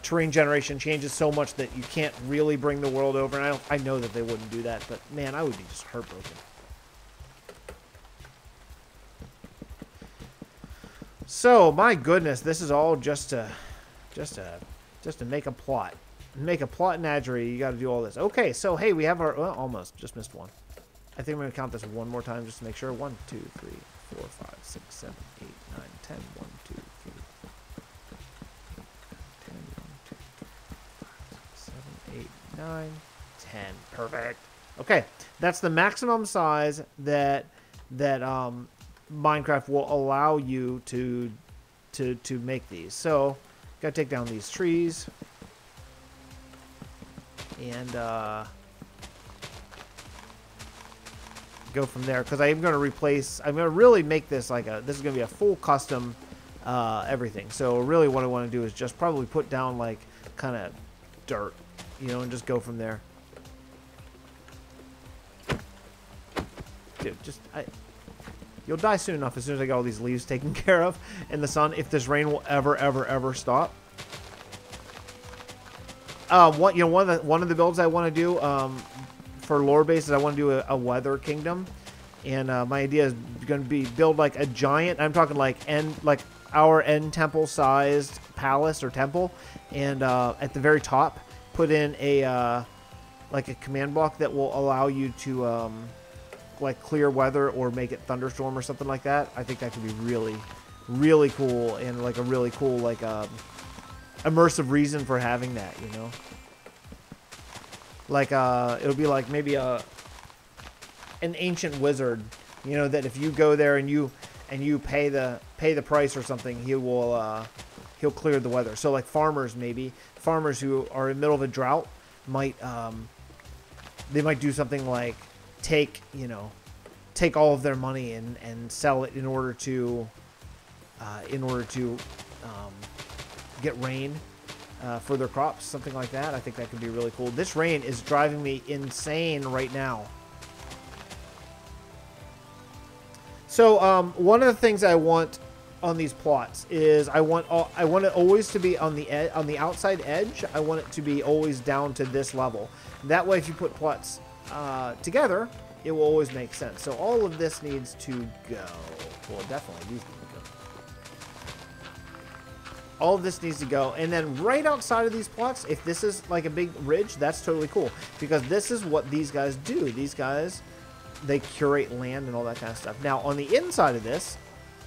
terrain generation changes so much that you can't really bring the world over, and I know that they wouldn't do that, but man, I would be just heartbroken. So my goodness, this is all just to make a plot. Make a plot in Adgery. You got to do all this. Okay, so hey, we have our... Well, almost. Just missed one. I think I'm going to count this one more time just to make sure. 1, 2, 3, 4, 5, 6, 7, 8, 9, 10. 1, 2, 3, 10, 1, 2, 3, 7, 8, 9, 10. Perfect. Okay, that's the maximum size that Minecraft will allow you to make these. So, gotta take down these trees. And go from there, because I'm going to replace, I'm going to really make this like this is going to be a full custom everything. So really what I want to do is just probably put down like kind of dirt, you know, and just go from there. Dude, just you'll die soon enough as soon as I get all these leaves taken care of in the sun, if this rain will ever stop. One of the builds I want to do for lore bases, I want to do a weather kingdom, and my idea is going to be build like a giant. I'm talking like our end temple sized palace or temple, and at the very top put in a like a command block that will allow you to like clear weather or make it thunderstorm or something like that. I think that could be really cool, and like a really cool like immersive reason for having that, you know. Like it'll be like maybe an ancient wizard, you know, that if you go there and you pay the price or something, he'll clear the weather. So like farmers, maybe farmers who are in the middle of a drought might they might do something like take all of their money and sell it in order to get rain for their crops, something like that. I think that could be really cool. This rain is driving me insane right now. So one of the things I want on these plots is I want it always to be on the outside edge. I want it to be always down to this level. That way, if you put plots together, it will always make sense. So all of this needs to go. Well, definitely these need to go. All of this needs to go. And then right outside of these plots, if this is like a big ridge, that's totally cool. Because this is what these guys do. These guys, they curate land and all that kind of stuff. Now, on the inside of this,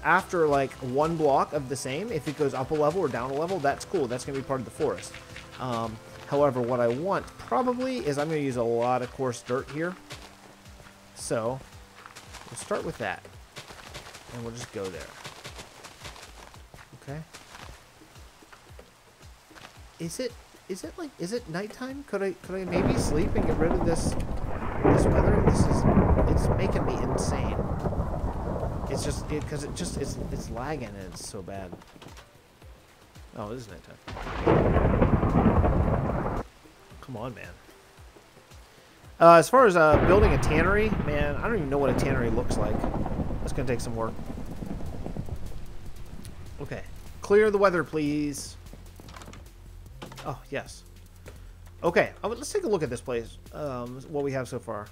after like one block of the same, if it goes up a level or down a level, that's cool. That's going to be part of the forest. However, what I want probably is I'm going to use a lot of coarse dirt here. So, we'll start with that. And we'll just go there. Okay. Is it nighttime? Could I maybe sleep and get rid of this weather? It's making me insane. It's just because it's lagging and it's so bad. Oh, it is nighttime. Come on, man. As far as building a tannery, man, I don't even know what a tannery looks like. That's gonna take some work. Okay, clear the weather, please. Oh, yes. Okay, let's take a look at this place, what we have so far.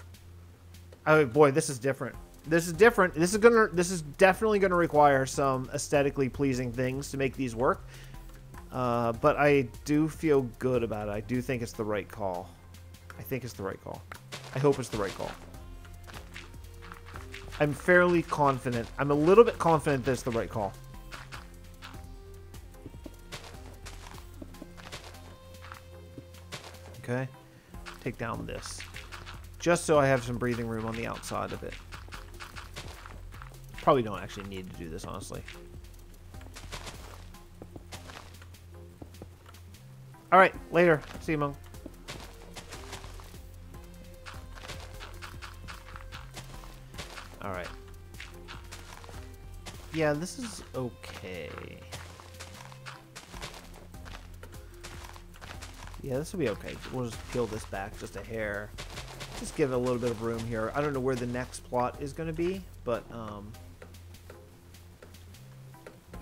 Oh, boy, this is different. This is different. This is definitely gonna require some aesthetically pleasing things to make these work. But I do feel good about it. I do think it's the right call. I think it's the right call. I hope it's the right call. I'm fairly confident. I'm a little bit confident that it's the right call. Okay, take down this, just so I have some breathing room on the outside of it. Probably don't actually need to do this, honestly. All right, later. See you, Monk. All right. Yeah, this is okay. Yeah, this will be okay. We'll just peel this back just a hair. Just give it a little bit of room here. I don't know where the next plot is going to be, but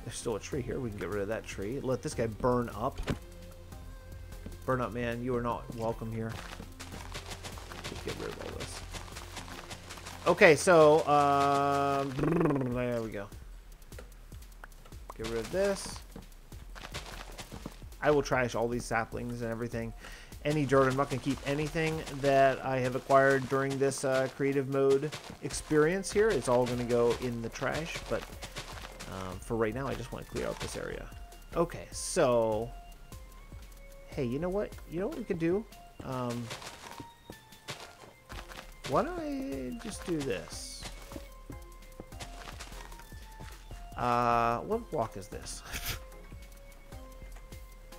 there's still a tree here. We can get rid of that tree. Let this guy burn up. Burn up, man. You are not welcome here. Just get rid of all this. Okay, so there we go. Get rid of this. I will trash all these saplings and everything. Any dirt. I'm not going to keep anything that I have acquired during this creative mode experience here. It's all going to go in the trash. But for right now, I just want to clear out this area. Okay, so... Hey, you know what? You know what we could do? Why don't I just do this? What block is this?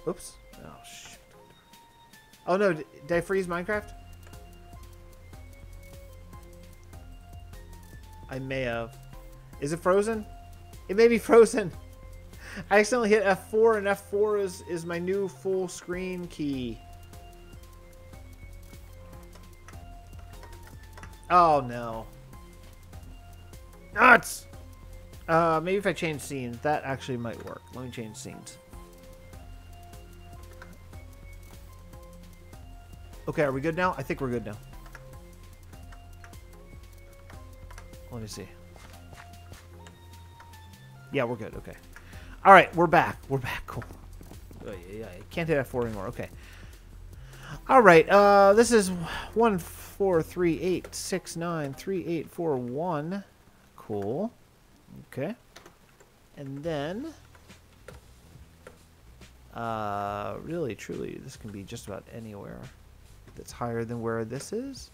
Oops. Oh, shit. Oh, no. Did I freeze Minecraft? I may have. Is it frozen? It may be frozen. I accidentally hit F4, and F4 is my new full screen key. Oh, no. Nuts! Maybe if I change scenes, that actually might work. Let me change scenes. Okay, are we good now? I think we're good now. Let me see. Yeah, we're good. Okay. All right, we're back. We're back. Cool. Oh, yeah, I can't hit F4 anymore. Okay. All right. This is 143869381. Cool. Okay. And then, really, truly, this can be just about anywhere that's higher than where this is.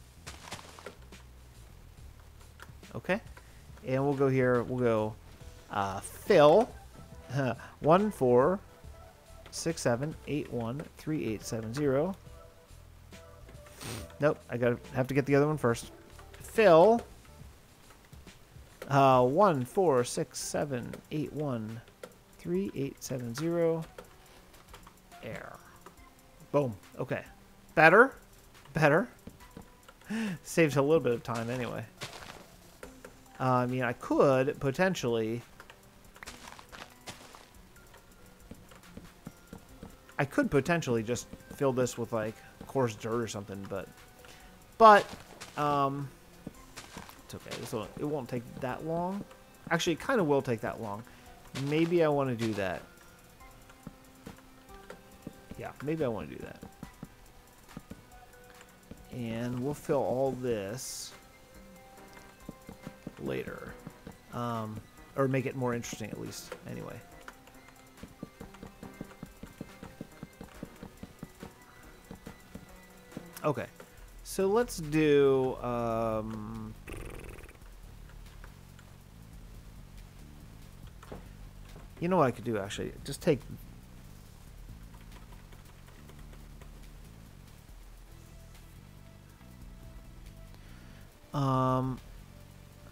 Okay. And we'll go here. We'll go fill 146781387. Nope, I have to get the other one first. Fill 146781387. Air. Boom. Okay. Better. Better. Saves a little bit of time anyway. I mean, I could potentially... just fill this with, like, coarse dirt or something, but it's okay. It won't take that long. Actually, it kind of will take that long. Maybe I want to do that. Yeah, maybe I want to do that. And we'll fill all this later. Or make it more interesting, at least. Anyway. Okay. So let's do... you know what I could do, actually? Just take...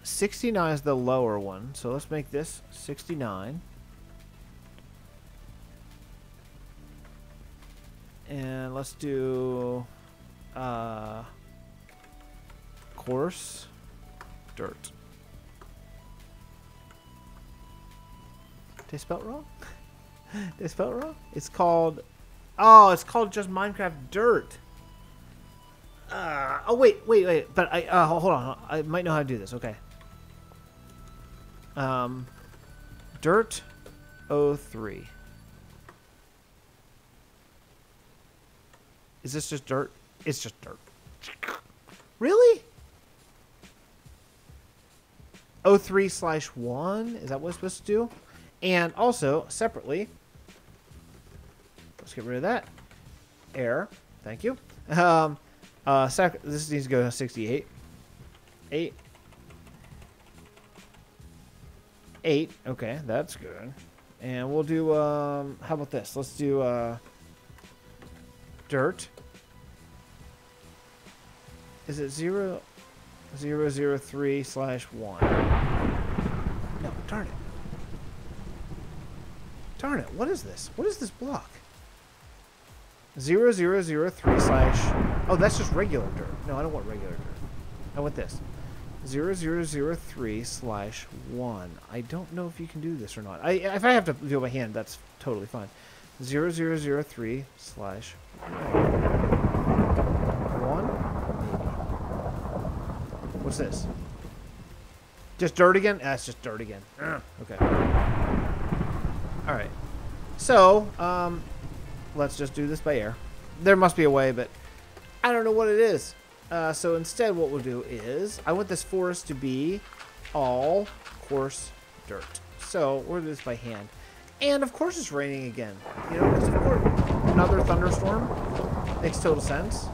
69 is the lower one, so let's make this 69. And let's do coarse dirt. Did I spell it wrong? Did I spell it wrong? It's called... Oh, it's called just Minecraft Dirt. Oh, wait. But hold on. I might know how to do this. Okay. Dirt 03. Is this just dirt? It's just dirt. Really? 03/1? Is that what it's supposed to do? And also, separately, let's get rid of that. Error. Thank you. This needs to go to 68. 8. Okay, that's good. And we'll do, how about this? Let's do, dirt. Is it 0/003/1? No, darn it. Darn it, what is this? What is this block? 0/003/... Oh, that's just regular dirt. No, I don't want regular dirt. I want this. 0/003/1. I don't know if you can do this or not. If I have to do it by hand, that's totally fine. 0/003/1. What's this? Just dirt again? Ah, it's just dirt again. Okay. Alright. So, let's just do this by air. There must be a way, but I don't know what it is. So instead what we'll do is, I want this forest to be all coarse dirt. So we'll do this by hand. And of course it's raining again. You know, because of course another thunderstorm makes total sense.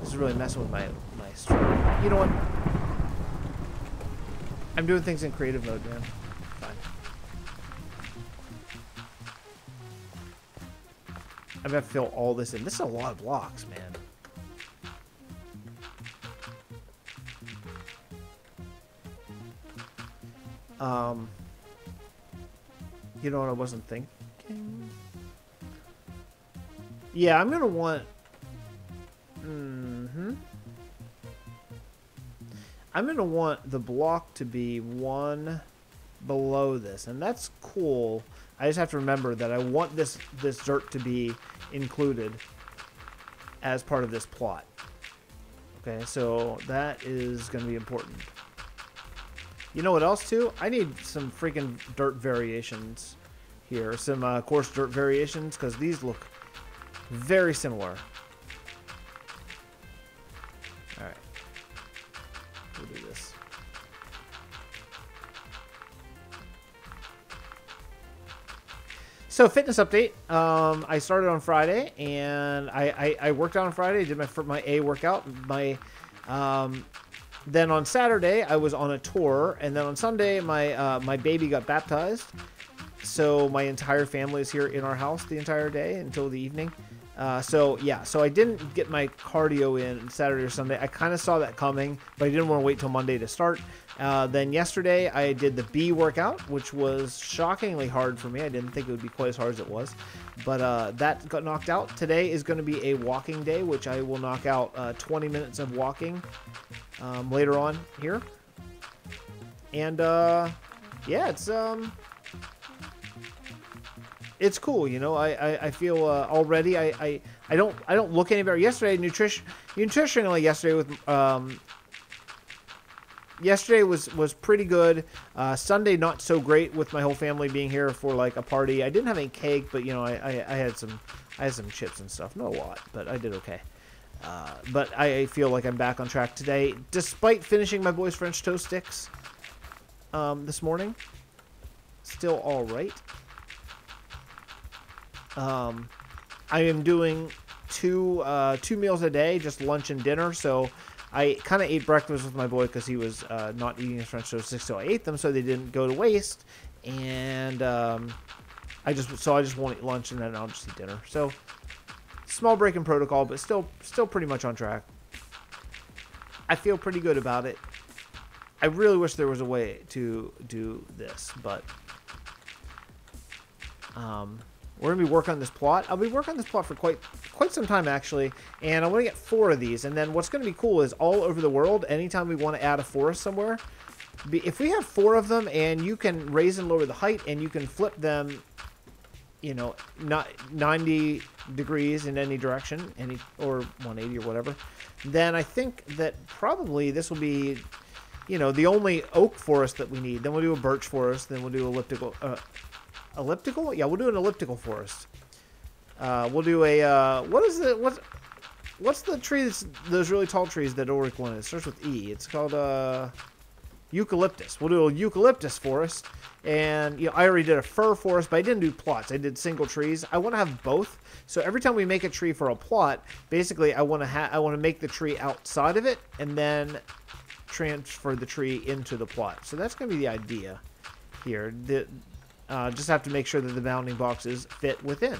This is really messing with my stream. You know what? I'm doing things in creative mode, man. Fine. I'm gonna fill all this in. This is a lot of blocks, man. You know what I wasn't thinking? Yeah, I'm gonna want. I'm gonna want the block to be one below this, and that's cool. I just have to remember that I want this dirt to be included as part of this plot. Okay, so that is gonna be important. You know what else too? I need some freaking dirt variations here. Some coarse dirt variations, because these look very similar. Alright. We'll do this. So, fitness update. I started on Friday, and I worked out on Friday. Did my A workout. Then on Saturday, I was on a tour, and then on Sunday, my baby got baptized. So my entire family is here in our house the entire day until the evening. So I didn't get my cardio in Saturday or Sunday. I kind of saw that coming, but I didn't want to wait till Monday to start. Then yesterday, I did the B workout, which was shockingly hard for me. I didn't think it would be quite as hard as it was, but that got knocked out. Today is going to be a walking day, which I will knock out 20 minutes of walking later on here. And yeah, it's cool, you know. I feel already I don't look any better. Yesterday nutritionally yesterday with yesterday was pretty good. Sunday not so great with my whole family being here for like a party. I didn't have any cake, but you know I had some chips and stuff. Not a lot, but I did okay. But I feel like I'm back on track today, despite finishing my boys' French toast sticks this morning. Still all right. I am doing two meals a day, just lunch and dinner. So I kind of ate breakfast with my boy because he was not eating his French toast sticks, so I ate them so they didn't go to waste. And I just won't eat lunch, and then I'll just eat dinner. So small break in protocol, but still pretty much on track. I feel pretty good about it. I really wish there was a way to do this, but we're gonna be working on this plot. I'll be working on this plot for quite some time actually, and I want to get 4 of these. And then what's going to be cool is all over the world, anytime we want to add a forest somewhere, if we have 4 of them, and you can raise and lower the height, and you can flip them, you know, not 90 degrees in any direction, or 180 or whatever, then I think that probably this will be, you know, the only oak forest that we need. Then we'll do a birch forest. Then we'll do elliptical. Elliptical? Yeah, we'll do an elliptical forest. We'll do a what's the tree that's those really tall trees that Ulrich wanted? It starts with E. It's called eucalyptus. We'll do a eucalyptus forest. And you know, I already did a fir forest, but I didn't do plots. I did single trees. I want to have both. So every time we make a tree for a plot, basically I want to make the tree outside of it and then transfer the tree into the plot. So that's going to be the idea here. Just have to make sure that the bounding boxes fit within,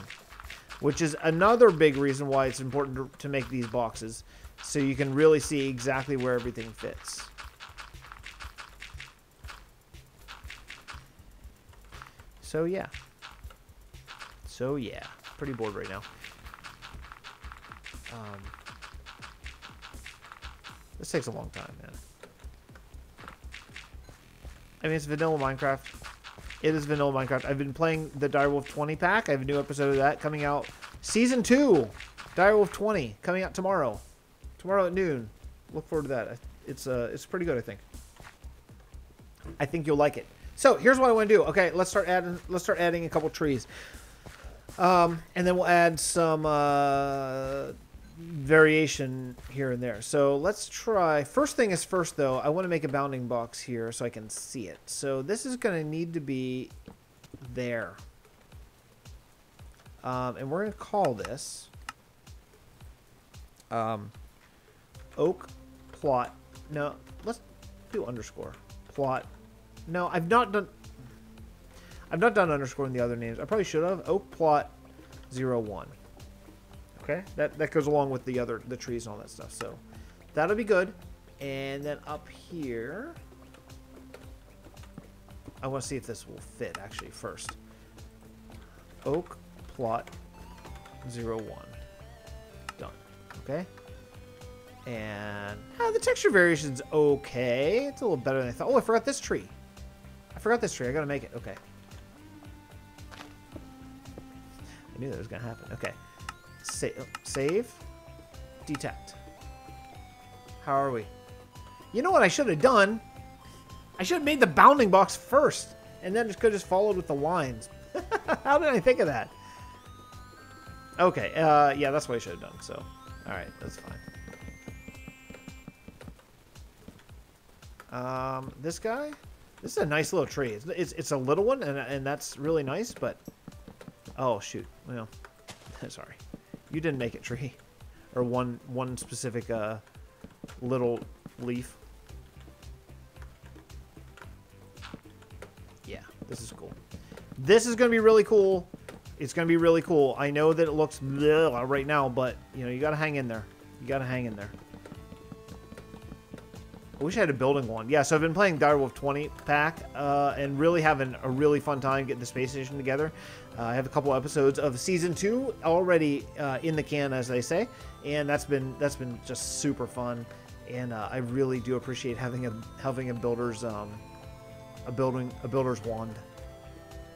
which is another big reason why it's important to make these boxes, so you can really see exactly where everything fits. So yeah. Pretty bored right now. This takes a long time, man. I mean, it's vanilla Minecraft. It is vanilla Minecraft. I've been playing the Direwolf 20 pack. I have a new episode of that coming out. Season 2, Direwolf 20, coming out tomorrow. Tomorrow at noon. Look forward to that. It's pretty good, I think. I think you'll like it. So here's what I want to do. Okay, let's start adding a couple trees. And then we'll add some variation here and there. So let's try. First thing is first, though. I want to make a bounding box here so I can see it. So this is going to need to be there. And we're going to call this oak plot. No, let's do underscore plot. No, I've not done underscore in the other names. I probably should have. Oak plot 01. Okay, that goes along with the trees and all that stuff. So that'll be good. And then up here, I want to see if this will fit actually first. Oak plot 01. Done. Okay. And the texture variation's okay. It's a little better than I thought. Oh, I forgot this tree. I gotta make it. Okay. I knew that was gonna happen. Okay. Save. Detect. How are we? You know what I should have done? I should have made the bounding box first, and then could just followed with the lines. How did I think of that? Okay. Yeah, that's what I should have done. So, all right, that's fine. This guy. This is a nice little tree. It's a little one, and that's really nice. But oh shoot. Well, sorry. You didn't make it tree, or one specific little leaf. Yeah, this is cool. This is gonna be really cool. It's gonna be really cool. I know that it looks bleh right now, but you know you gotta hang in there. You gotta hang in there. I wish I had a building one. Yeah, so I've been playing Direwolf 20 pack and really having a really fun time getting the space station together. I have a couple episodes of season 2 already in the can, as they say, and that's been just super fun. And I really do appreciate having a builder's builder's wand.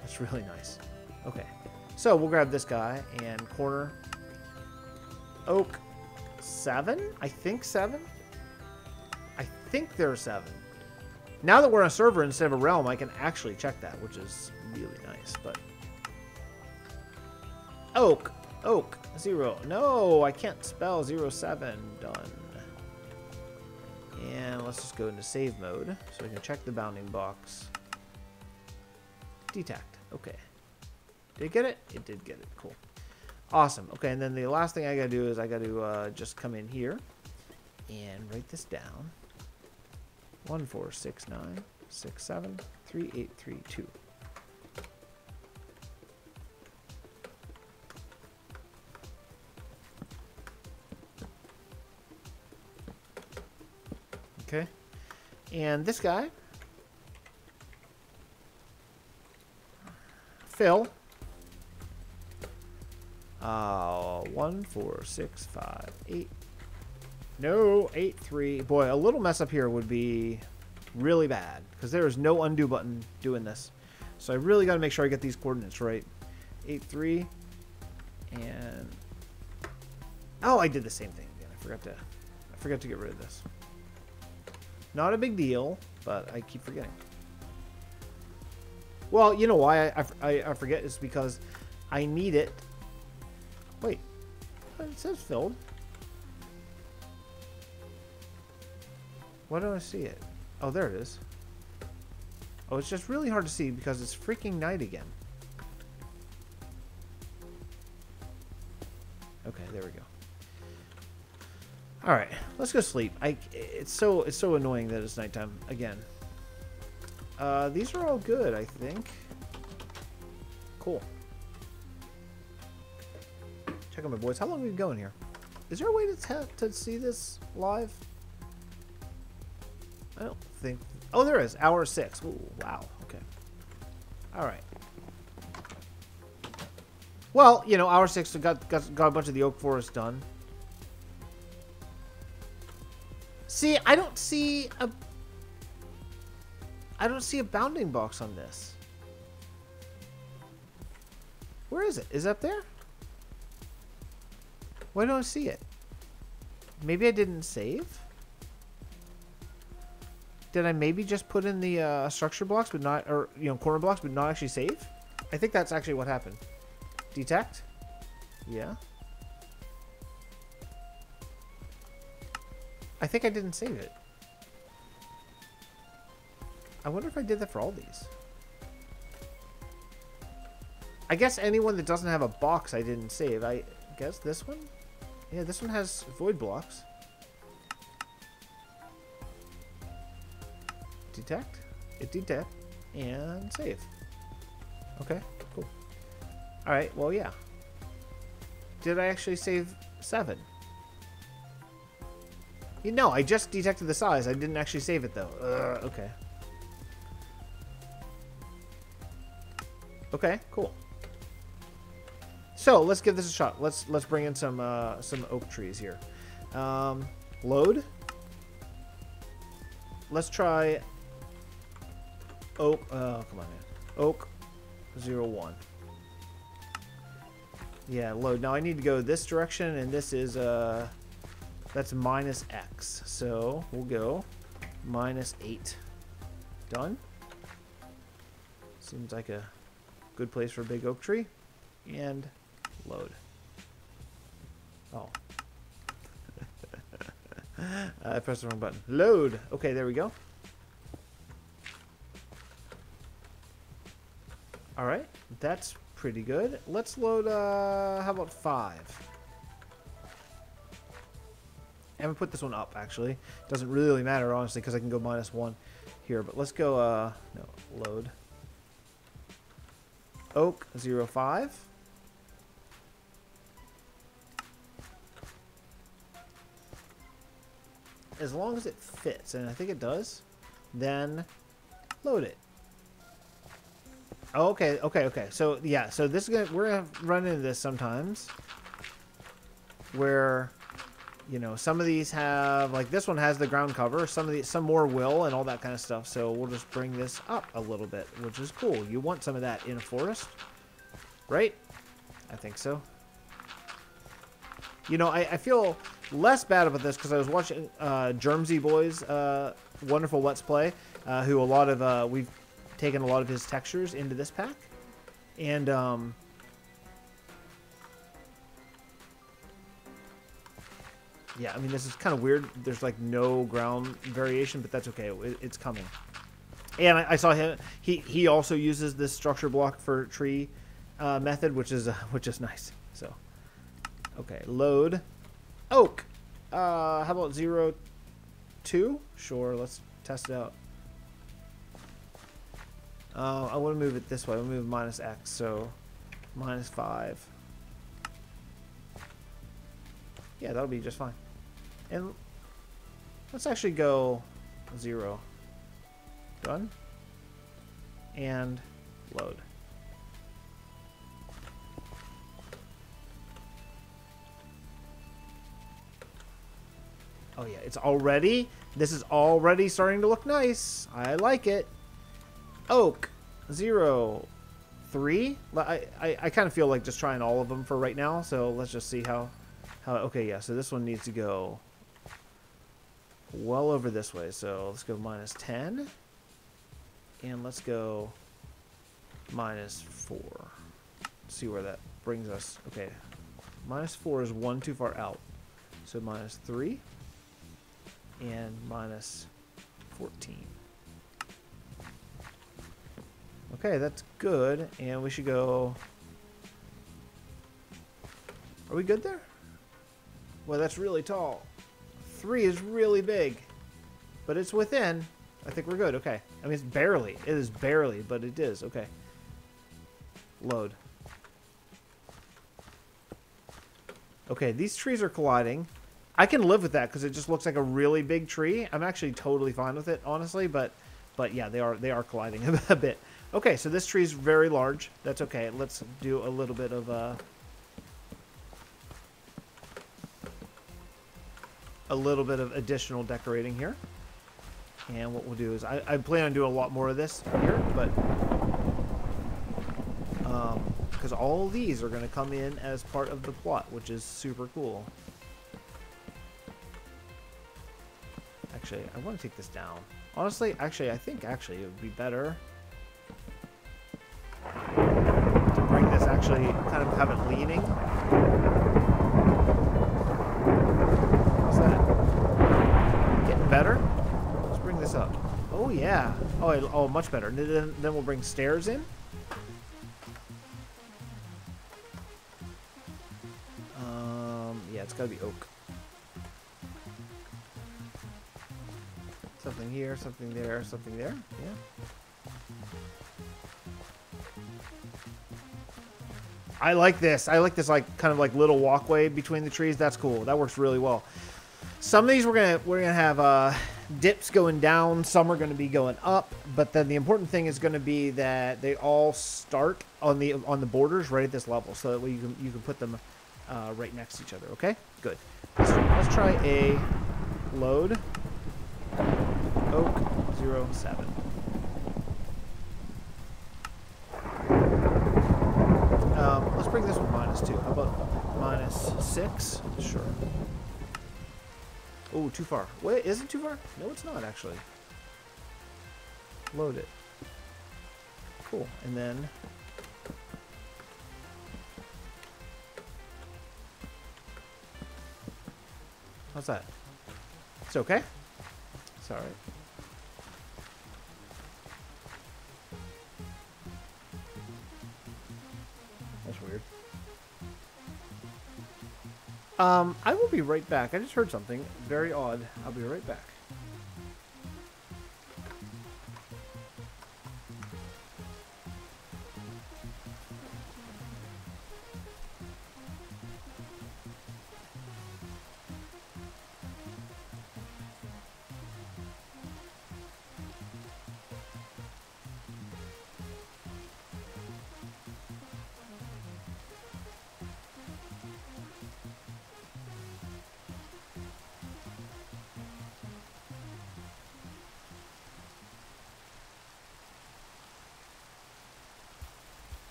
That's really nice. Okay, so we'll grab this guy and corner oak 7. I think 7. I think there are 7. Now that we're on a server instead of a realm, I can actually check that, which is really nice. But oak 0. No, I can't spell 07. Done. And let's just go into save mode so we can check the bounding box. Detect. Okay. Did it get it? It did get it. Cool. Awesome. Okay, and then the last thing I gotta do is I gotta just come in here and write this down. 1469673832. Okay, and this guy, Phil. 14658. No, 83. Boy, a little mess up here would be really bad because there is no undo button doing this. So I really got to make sure I get these coordinates right. 83 and oh, I did the same thing again. I forgot to get rid of this. Not a big deal, but I keep forgetting. Well, you know why I forget is because I need it. Wait, it says filled. Why don't I see it? Oh, there it is. Oh, it's just really hard to see because it's freaking night again. Okay, there we go. All right, let's go sleep. It's so annoying that it's nighttime again. These are all good, I think. Cool. Check out my boys. How long have we been going here? Is there a way to see this live? I don't think. Oh, there is. Hour 6. Ooh, wow. Okay. All right. Well, you know, hour 6 got a bunch of the oak forest done. See, I don't see a bounding box on this. Where is it? Is it up there? Why don't I see it? Maybe I didn't save? Did I maybe just put in the structure blocks but not, or, you know, corner blocks but not actually save? I think that's actually what happened. Detect? Yeah. I think I didn't save it. I wonder if I did that for all these. I guess anyone that doesn't have a box I didn't save. I guess this one? Yeah, this one has void blocks. Detect. It detect. And save. Okay, cool. Alright, well, yeah. Did I actually save 7? You know, I just detected the size. I didn't actually save it, though. Okay. Okay, cool. So let's give this a shot. Let's bring in some oak trees here. Load. Let's try oak. Oh, come on, man. Oak 01. Yeah, load. Now I need to go this direction, and this is that's minus X. So we'll go -8. Done. Seems like a good place for a big oak tree. And load. Oh. I pressed the wrong button. Load. Okay, there we go. Alright, that's pretty good. Let's load, how about 5? I'm gonna put this one up, actually. Doesn't really matter, honestly, because I can go -1 here. But let's go, no, load. Oak 05. As long as it fits, and I think it does, then load it. Oh, okay, okay, okay. So yeah, so this is we're gonna run into this sometimes, where, you know, some of these have, like this one has the ground cover. Some more will, and all that kind of stuff. So we'll just bring this up a little bit, which is cool. You want some of that in a forest, right? I think so. You know, I feel less bad about this because I was watching Germsy Boy's wonderful Let's Play, who a lot of we've taken a lot of his textures into this pack, and yeah, I mean, this is kind of weird. There's like no ground variation, but that's okay. It's coming. And I saw him. He also uses this structure block for tree method, which is nice. So. Okay, load. Oak. How about 02? Sure, let's test it out. I want to move it this way. I want to move -X, so -5. Yeah, that'll be just fine. And let's actually go 0. Done. And load. Oh yeah, it's already, this is already starting to look nice. I like it. Oak 03. I kind of feel like just trying all of them for right now. So let's just see how, okay, yeah. So this one needs to go well over this way. So let's go -10. And let's go -4. Let's see where that brings us. Okay. -4 is 1 too far out. So -3. And -14. Okay, that's good. And we should go... Are we good there? Well, that's really tall. 3 is really big. But it's within. I think we're good. Okay. I mean, it's barely. It is barely, but it is. Okay. Load. Okay, these trees are colliding. I can live with that because it just looks like a really big tree. I'm actually totally fine with it, honestly, but yeah, they are colliding a bit. Okay, so this tree is very large. That's okay. Let's do a little bit of additional decorating here. And what we'll do is I plan on doing a lot more of this here, but because all these are going to come in as part of the plot, which is super cool. Actually, I want to take this down. Honestly, I think it would be better to bring this actually actually kind of have it leaning. How's that? Getting better? Let's bring this up. Oh, yeah. Oh, much better. Then we'll bring stairs in. Yeah, it's got to be oak. Something here, something there, something there. Yeah. I like this. I like this like kind of like little walkway between the trees. That's cool. That works really well. Some of these we're gonna have dips going down. Some are gonna be going up. But then the important thing is gonna be that they all start on the borders right at this level, so that way you can put them right next to each other. Okay, good. Let's try a load. Oak 07. Let's bring this one -2. How about -6? Sure. Oh, too far. Wait, is it too far? No, it's not actually. Load it. Cool. And then how's that? It's okay? It's alright. That's weird. I will be right back. I just heard something very odd. I'll be right back.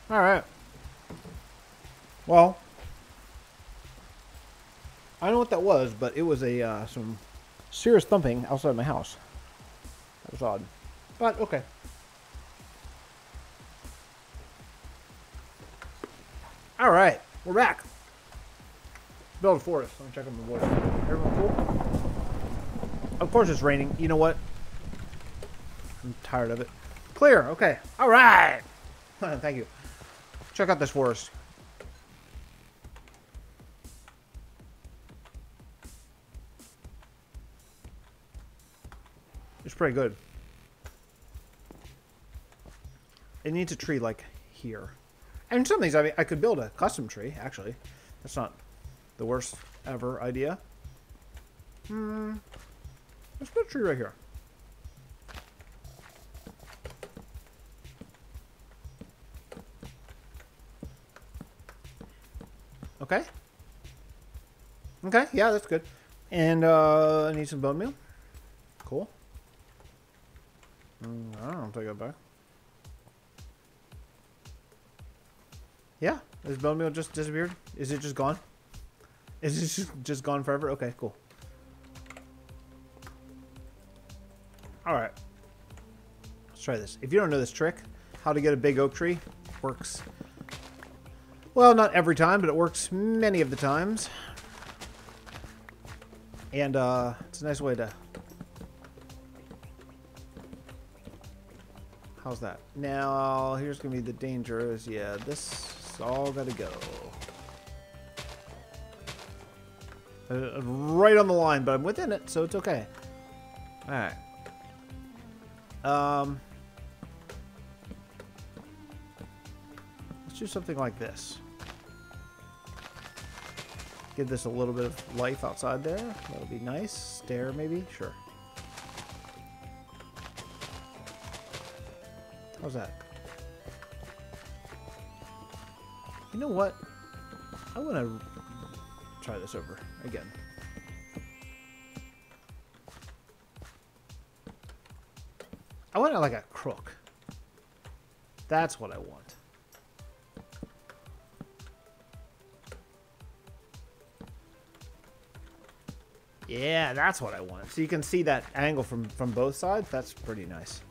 All right. Well, I don't know what that was, but it was a some serious thumping outside my house. That was odd, but okay. All right, we're back. Build a forest. Let me check on the voice. Everyone cool? Of course it's raining. You know what? I'm tired of it. Clear. Okay. All right. Thank you. Check out this forest. It's pretty good. It needs a tree like here. And some of these, I mean, I could build a custom tree, actually. That's not the worst ever idea. Let's put a tree right here. Okay. Okay, yeah, that's good. And I need some bone meal. Cool. I don't know, take that back. Yeah, has bone meal just disappeared? Is it just gone? Is it just gone forever? Okay, cool. Alright. Let's try this. If you don't know this trick, how to get a big oak tree, works. Well, not every time, but it works many of the times. And it's a nice way to... How's that? Now, here's going to be the danger is, yeah, this is all got to go. Right on the line, but I'm within it, so it's okay. Alright. Let's do something like this. Give this a little bit of life outside there. That would be nice. Stair, maybe? Sure. How's that? You know what? I want to try this over again. I want it like a crook. That's what I want. Yeah, that's what I want. So you can see that angle from both sides. That's pretty nice.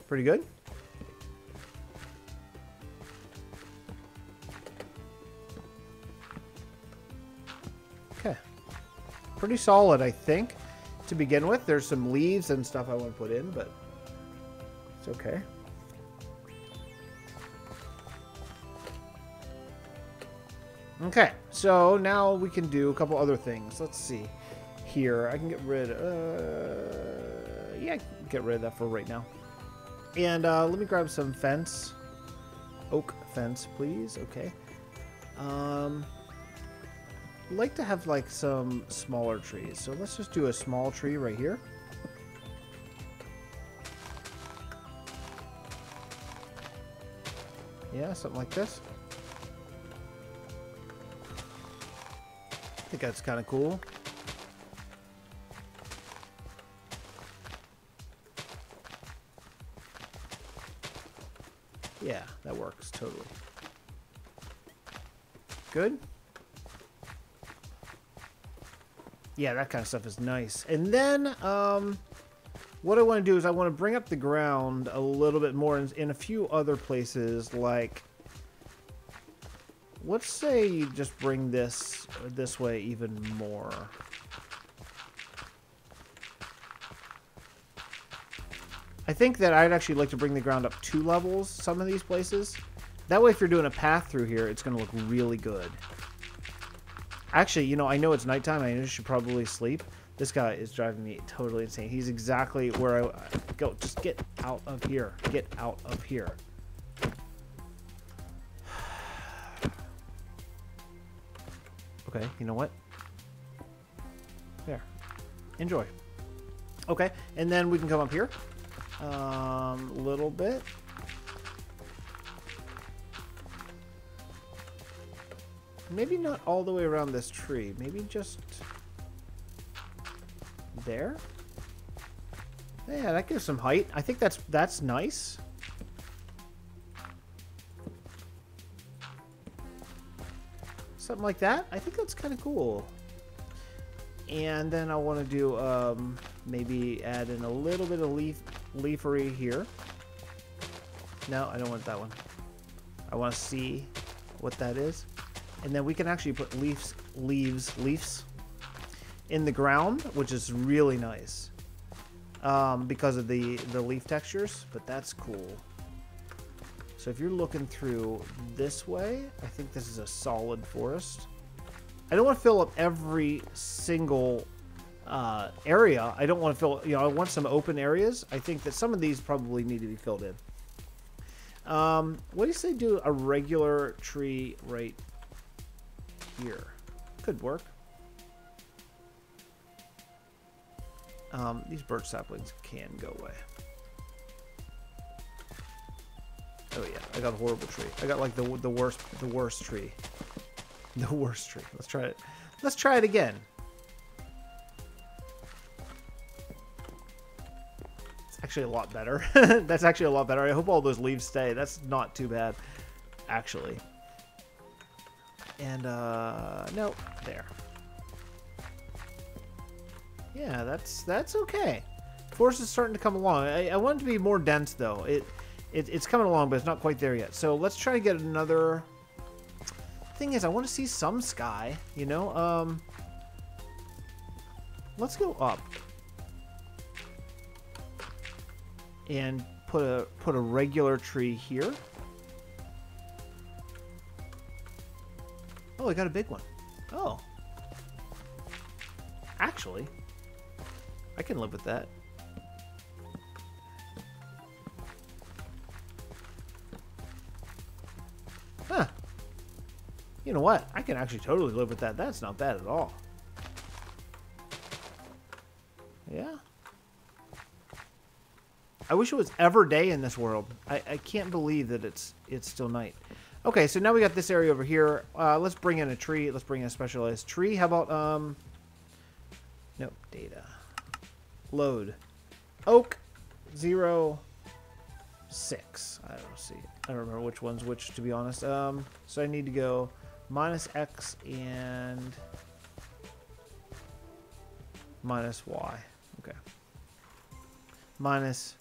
Pretty good. Okay. Pretty solid, I think, to begin with. There's some leaves and stuff I want to put in, but it's okay. Okay, so now we can do a couple other things. Let's see here. I can get rid of... yeah, I can get rid of that for right now. And let me grab some fence. Oak fence, please. Okay. I'd like to have like some smaller trees. So let's just do a small tree right here. Yeah, something like this. I think that's kind of cool. Yeah, that works totally. Good. Yeah, that kind of stuff is nice. And then what I want to do is I want to bring up the ground a little bit more in a few other places. Like, let's say you just bring this way even more. I think that I'd actually like to bring the ground up 2 levels some of these places. That way if you're doing a path through here, it's going to look really good. Actually, you know, I know it's nighttime. I know you should probably sleep. This guy is driving me totally insane. He's exactly where I go. Just get out of here. Get out of here. Okay, you know what? There. Enjoy. Okay, and then we can come up here. A little bit. Maybe not all the way around this tree. Maybe just there. Yeah, that gives some height. I think that's nice. Something like that. I think that's kind of cool. And then I want to do maybe add in a little bit of leafery here. No, I don't want that one. I want to see what that is. And then we can actually put leaves in the ground, which is really nice because of the leaf textures, but that's cool. So if you're looking through this way, I think this is a solid forest. I don't want to fill up every single area. I don't want to fill, you know, I want some open areas. I think that some of these probably need to be filled in. What do you say do a regular tree right here? Could work. These birch saplings can go away. Oh yeah, I got a horrible tree. I got like the worst tree. The worst tree. Let's try it. Let's try it again. It's actually a lot better. That's actually a lot better. I hope all those leaves stay. That's not too bad, actually. And no, there. Yeah, that's okay. Forest is starting to come along. I want it to be more dense though. It's coming along, but it's not quite there yet. So let's try to get another. Thing is, I want to see some sky. You know, let's go up and put a regular tree here. Oh, I got a big one. Oh, actually, I can live with that. Huh. You know what? I can actually totally live with that. That's not bad at all. Yeah. I wish it was ever day in this world. I can't believe that it's still night. Okay, so now we got this area over here. Let's bring in a tree. Let's bring in a specialized tree. How about nope, data. Load. Oak 0 6. I don't see. I don't remember which one's which, to be honest. So I need to go minus X and minus Y. Okay. Minus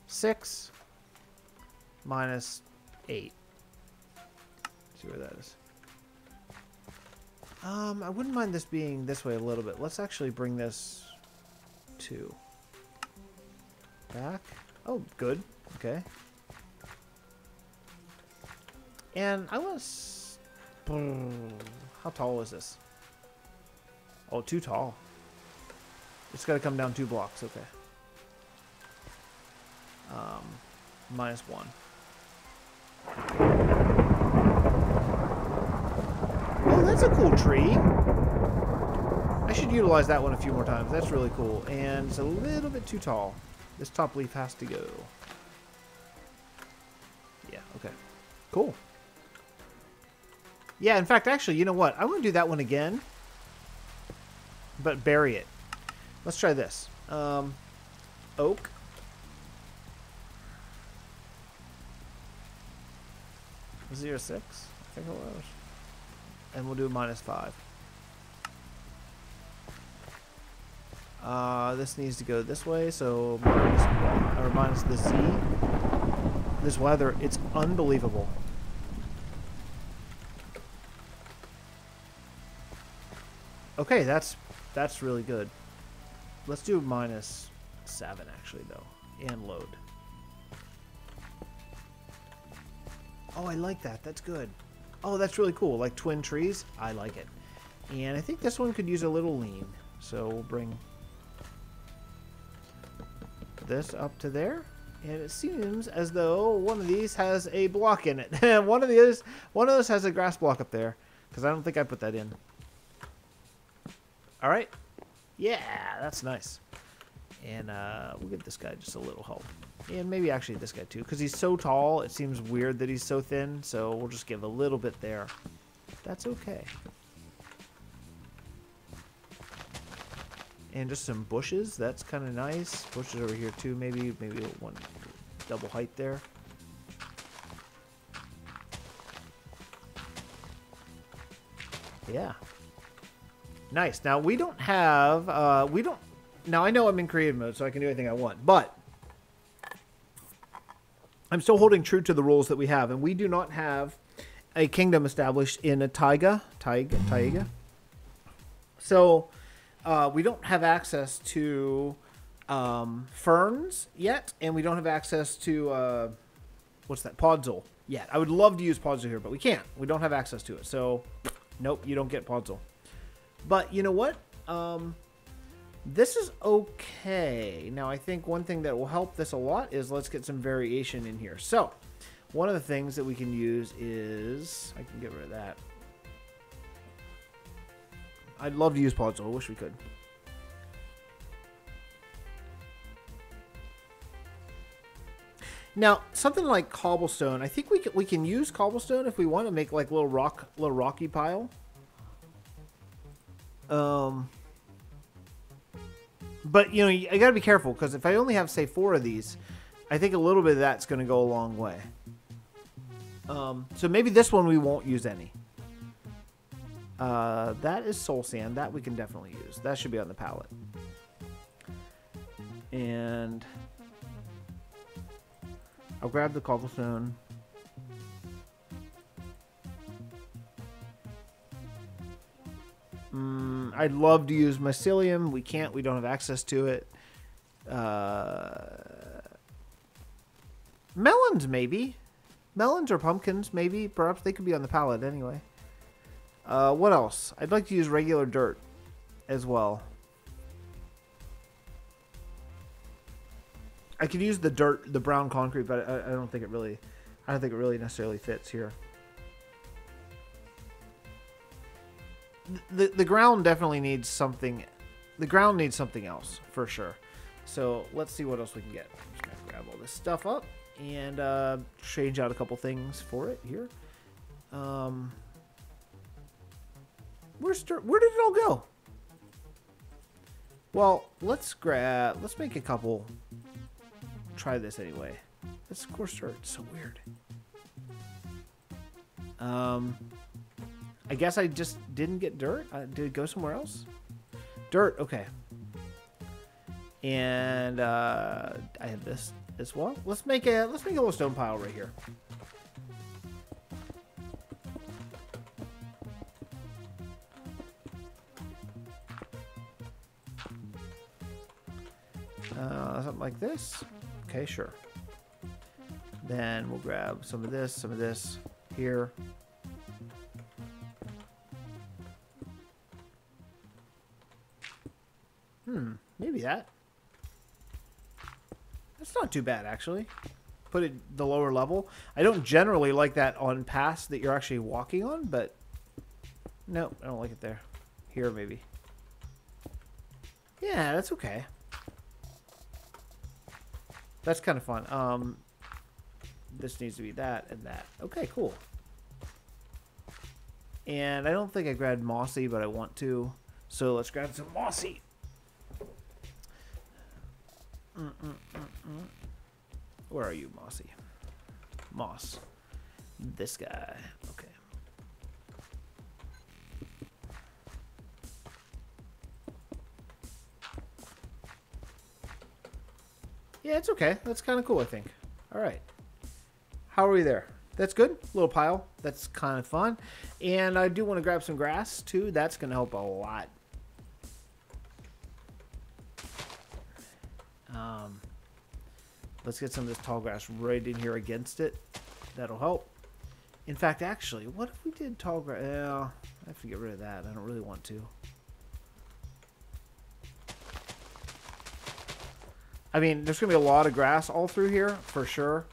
6 minus 8. See where that is. I wouldn't mind this being this way a little bit. Let's actually bring this to back. Oh, good. Okay. And I was... How tall is this? Oh, too tall. It's got to come down 2 blocks. Okay. Minus 1. Oh, that's a cool tree. I should utilize that one a few more times. That's really cool. And it's a little bit too tall. This top leaf has to go. Yeah, okay. Cool. Yeah, in fact, actually, you know what? I want to do that one again. But bury it. Let's try this. Oak. Zero 6, I think it was. And we'll do minus 5. This needs to go this way, so minus Y, or minus the Z. This weather, it's unbelievable. Okay, that's really good. Let's do minus 7 actually though, and load. Oh, I like that. That's good. Oh, that's really cool. Like twin trees. I like it. And I think this one could use a little lean. So we'll bring this up to there. And it seems as though one of these has a block in it. one of those has a grass block up there. Because I don't think I put that in. Alright. Yeah, that's nice. And we'll give this guy just a little help. And maybe actually this guy too. Because he's so tall, it seems weird that he's so thin. So we'll just give a little bit there. That's okay. And just some bushes. That's kind of nice. Bushes over here too. Maybe one double height there. Yeah. Nice. Now we don't have now I know I'm in creative mode, so I can do anything I want, but I'm still holding true to the rules that we have, and we do not have a kingdom established in a taiga. So we don't have access to ferns yet, and we don't have access to what's that, podzol yet. I would love to use podzol here, but we can't. We don't have access to it. So nope, you don't get podzol. But you know what? This is okay. Now, I think one thing that will help this a lot is let's get some variation in here. So, one of the things that we can use is... I can get rid of that. I'd love to use pods, so I wish we could. Now, something like cobblestone, I think we can use cobblestone if we want to make like little rocky pile. But, you know, I got to be careful, because if I only have, say, 4 of these, I think a little bit of that's going to go a long way. So maybe this one we won't use any. That is soul sand. That we can definitely use. That should be on the palette. And I'll grab the cobblestone. I'd love to use mycelium. We can't. We don't have access to it. Melons, maybe. Melons or pumpkins, maybe. Perhaps they could be on the palette anyway. What else? I'd like to use regular dirt as well. I could use the dirt, the brown concrete, but I don't think it really. I don't think it really necessarily fits here. The ground definitely needs something. The ground needs something else for sure. So let's see what else we can get. I'm just gonna grab all this stuff up and change out a couple things for it here. Where did it all go? Well, let's make a couple. Try this anyway. This coarse dirt. It's so weird. I guess I just didn't get dirt. Did it go somewhere else? Dirt. Okay. And I have this as well. Let's make a little stone pile right here. Something like this. Okay, sure. Then we'll grab some of this here. Maybe that. That's not too bad, actually. Put it the lower level. I don't generally like that on paths that you're actually walking on, but no, I don't like it there. Here, maybe. Yeah, that's okay. That's kind of fun. This needs to be that and that. Okay, cool. And I don't think I grabbed mossy, but I want to. So let's grab some mossy. Where are you, Mossy? Moss. This guy. Okay. Yeah, it's okay. That's kind of cool, I think. All right. How are we there? That's good. Little pile. That's kind of fun. And I do want to grab some grass, too. That's going to help a lot. Let's get some of this tall grass right in here against it. That'll help. In fact, actually, what if we did tall grass? I have to get rid of that. I don't really want to. I mean, there's going to be a lot of grass all through here, for sure.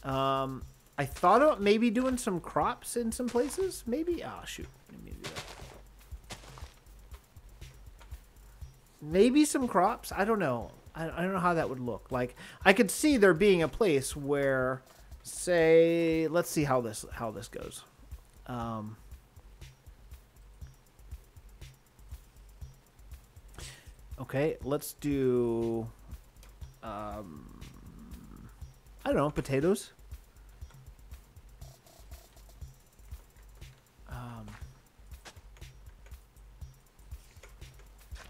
I thought about maybe doing some crops in some places. Maybe. Oh, shoot. Let me do that. Maybe some crops. I don't know. I don't know how that would look. Like, I could see there being a place where, say, let's see how this goes. Okay, let's do, I don't know, potatoes.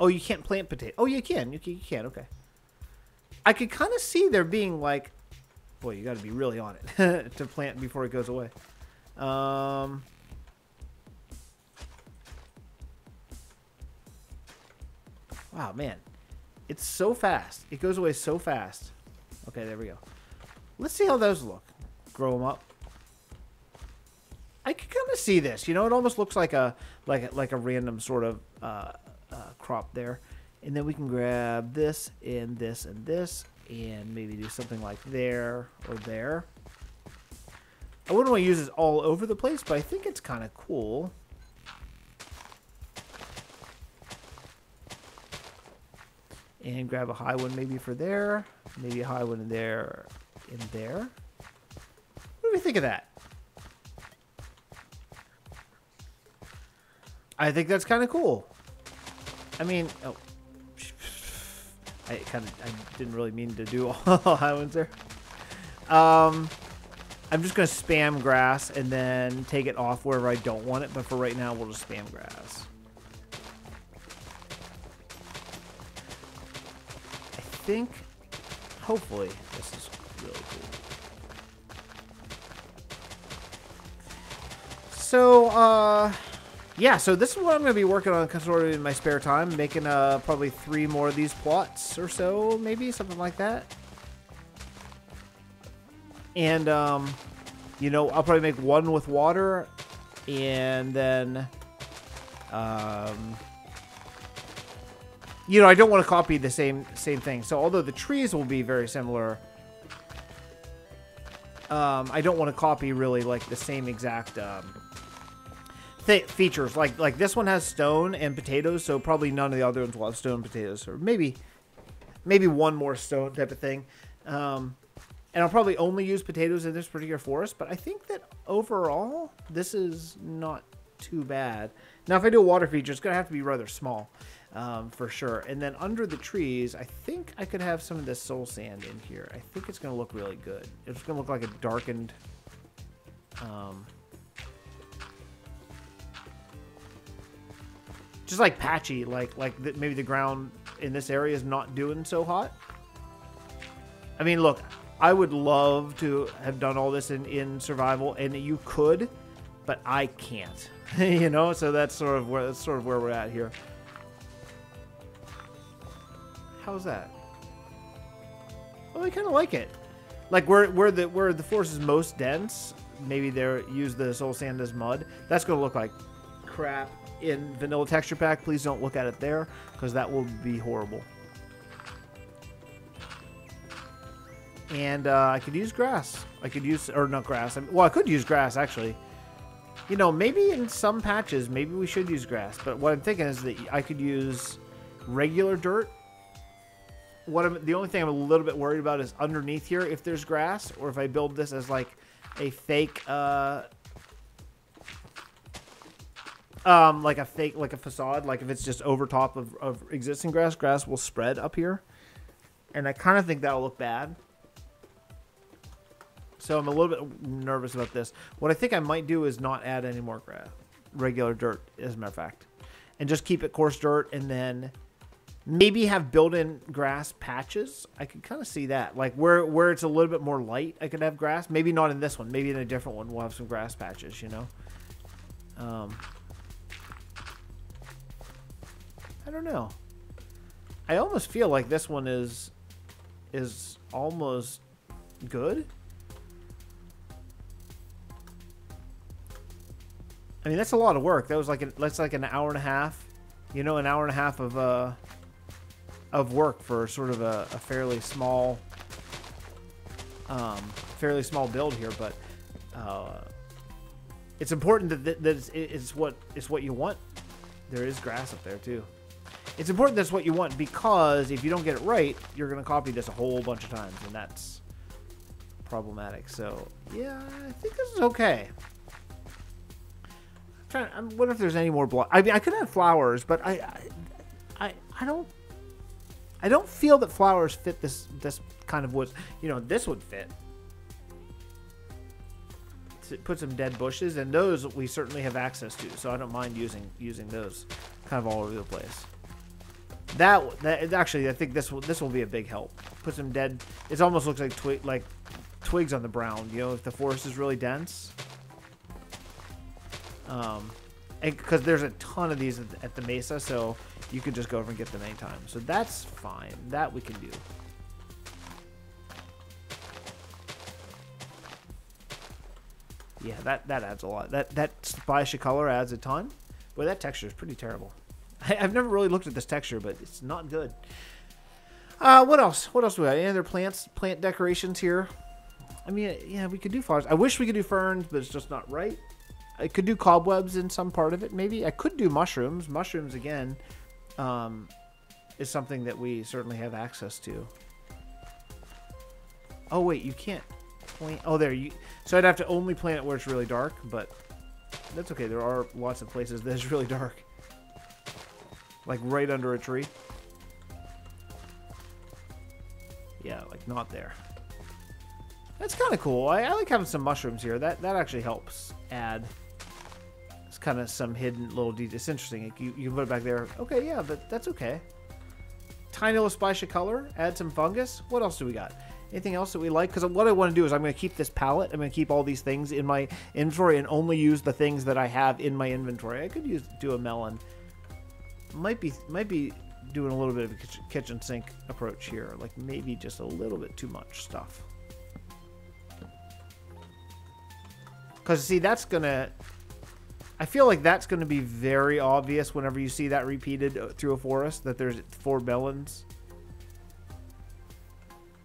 Oh, you can't plant potato. Oh, you can. You can. Okay. I could kind of see there being like, boy, you got to be really on it to plant before it goes away. Wow, man. It's so fast. It goes away so fast. Okay, there we go. Let's see how those look. Grow them up. I could kind of see this. You know, it almost looks like a random sort of crop there. And then we can grab this and this and this and maybe do something like there or there. I wouldn't want to use this all over the place, but I think it's kind of cool. And grab a high one maybe for there. Maybe a high one in there and there. What do we think of that? I think that's kind of cool. I mean, oh. I didn't really mean to do all high ones there. I'm just going to spam grass and then take it off wherever I don't want it. But for right now, we'll just spam grass. I think, hopefully, this is really cool. So, yeah, so this is what I'm going to be working on sort of in my spare time, making probably 3 more of these plots or so, maybe, something like that. And, you know, I'll probably make 1 with water, and then, you know, I don't want to copy the same thing. So although the trees will be very similar, I don't want to copy really like the same exact features. Like this one has stone and potatoes, so probably none of the other ones will have stone and potatoes, or maybe 1 more stone type of thing. And I'll probably only use potatoes in this particular forest, but I think that overall this is not too bad. Now, if I do a water feature, it's gonna have to be rather small, for sure. And then under the trees, I think I could have some of this soul sand in here. I think it's gonna look really good. It's gonna look like a darkened, just like patchy, like maybe the ground in this area is not doing so hot. I mean, look, I would love to have done all this in survival, and you could, but I can't. You know, so that's sort of where we're at here. How's that? Well, I kind of like it. Like where the forest is most dense, maybe use the soul sand as mud. That's gonna look like crap in vanilla texture pack. Please don't look at it there, because that will be horrible. And I could use grass. I could use, or not grass. Well, I could use grass actually. You know, maybe in some patches, maybe we should use grass. But what I'm thinking is that I could use regular dirt. The only thing I'm a little bit worried about is underneath here, if there's grass, or if I build this as like a fake, like a facade, like if it's just over top of existing grass will spread up here. And I kind of think that'll look bad. So I'm a little bit nervous about this. What I think I might do is not add any more regular dirt, as a matter of fact. And just keep it coarse dirt, and then maybe have built-in grass patches. I could kind of see that. Like where it's a little bit more light, I could have grass. Maybe not in this one. Maybe in a different one we'll have some grass patches, you know? I don't know. I almost feel like this one is almost good. I mean, that's a lot of work. That was that's like an hour and a half, you know, an hour and a half of work for sort of a fairly small build here. But it's important that it's what you want. There is grass up there too. It's important that's what you want, because if you don't get it right, you're going to copy this a whole bunch of times, and that's problematic. So yeah, I think this is okay. I wonder if there's any more block. I mean, I could have flowers, but I don't feel that flowers fit this kind of woods. You know, this would fit. To put some dead bushes, and those we certainly have access to, so I don't mind using those kind of all over the place. That actually, I think this will be a big help. Put some dead. It almost looks like twigs on the ground. You know, if the forest is really dense. Because there's a ton of these at the mesa, so you could just go over and get them anytime. So that's fine. That we can do. Yeah, that adds a lot. That spicy color adds a ton. Boy, that texture is pretty terrible. I've never really looked at this texture, but it's not good. What else? What else do we got? Any other plants? Plant decorations here? I mean, yeah, we could do flowers. I wish we could do ferns, but it's just not right. I could do cobwebs in some part of it, maybe. I could do mushrooms. Mushrooms, again, is something that we certainly have access to. Oh, wait, you can't plant... Oh, there. So I'd have to only plant it where it's really dark, but that's okay. There are lots of places that it's really dark. Like right under a tree. Yeah, like not there. That's kind of cool. I like having some mushrooms here. That actually helps add... It's kind of some hidden little details. It's interesting. You can put it back there. Okay, yeah, but that's okay. Tiny little splash of color. Add some fungus. What else do we got? Anything else that we like? Because what I want to do is I'm going to keep this palette. I'm going to keep all these things in my inventory and only use the things that I have in my inventory. I could do a melon. Might be doing a little bit of a kitchen sink approach here. Like maybe just a little bit too much stuff. Because see, that's going to... I feel like that's going to be very obvious whenever you see that repeated through a forest, that there's 4 melons.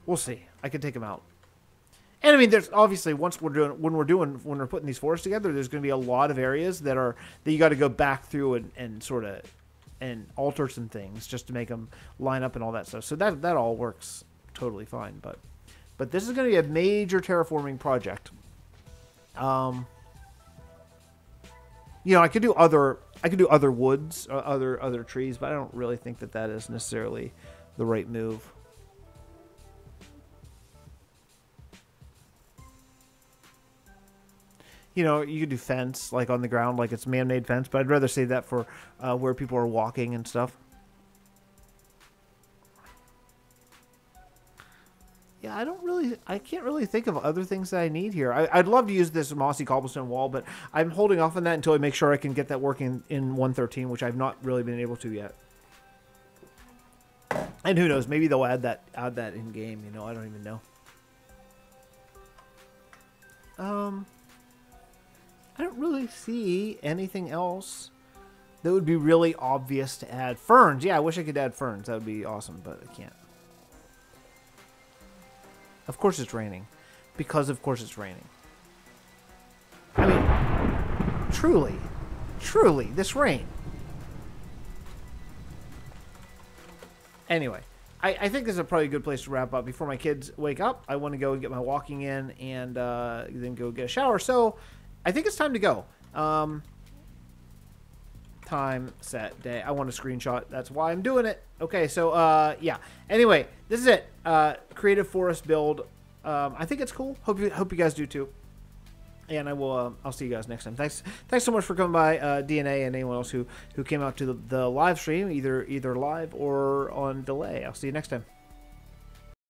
We'll see. I could take them out. And I mean, there's obviously when we're putting these forests together, there's going to be a lot of areas that you got to go back through and sort of alter some things just to make them line up and all that stuff. So that all works totally fine. But this is going to be a major terraforming project. You know, I could do other woods, other trees, but I don't really think that is necessarily the right move. You know, you could do fence, like on the ground, like it's man-made fence, but I'd rather save that for where people are walking and stuff. Yeah, I can't really think of other things that I need here. I'd love to use this mossy cobblestone wall, but I'm holding off on that until I make sure I can get that working in 1.13, which I've not really been able to yet. And who knows, maybe they'll add that in game, you know, I don't even know. I don't really see anything else that would be really obvious to add. Ferns, yeah, I wish I could add ferns. That would be awesome, but I can't. Of course it's raining. Because of course it's raining. I mean, truly, this rain. Anyway, I think this is probably a good place to wrap up. Before my kids wake up, I want to go and get my walking in and then go get a shower. So I think it's time to go. Time, set, day. I want a screenshot. That's why I'm doing it. Okay, so yeah. Anyway, this is it. Creative forest build. I think it's cool. Hope you guys do too. And I'll see you guys next time. Thanks so much for coming by, DNA, and anyone else who came out to the live stream, either live or on delay. I'll see you next time.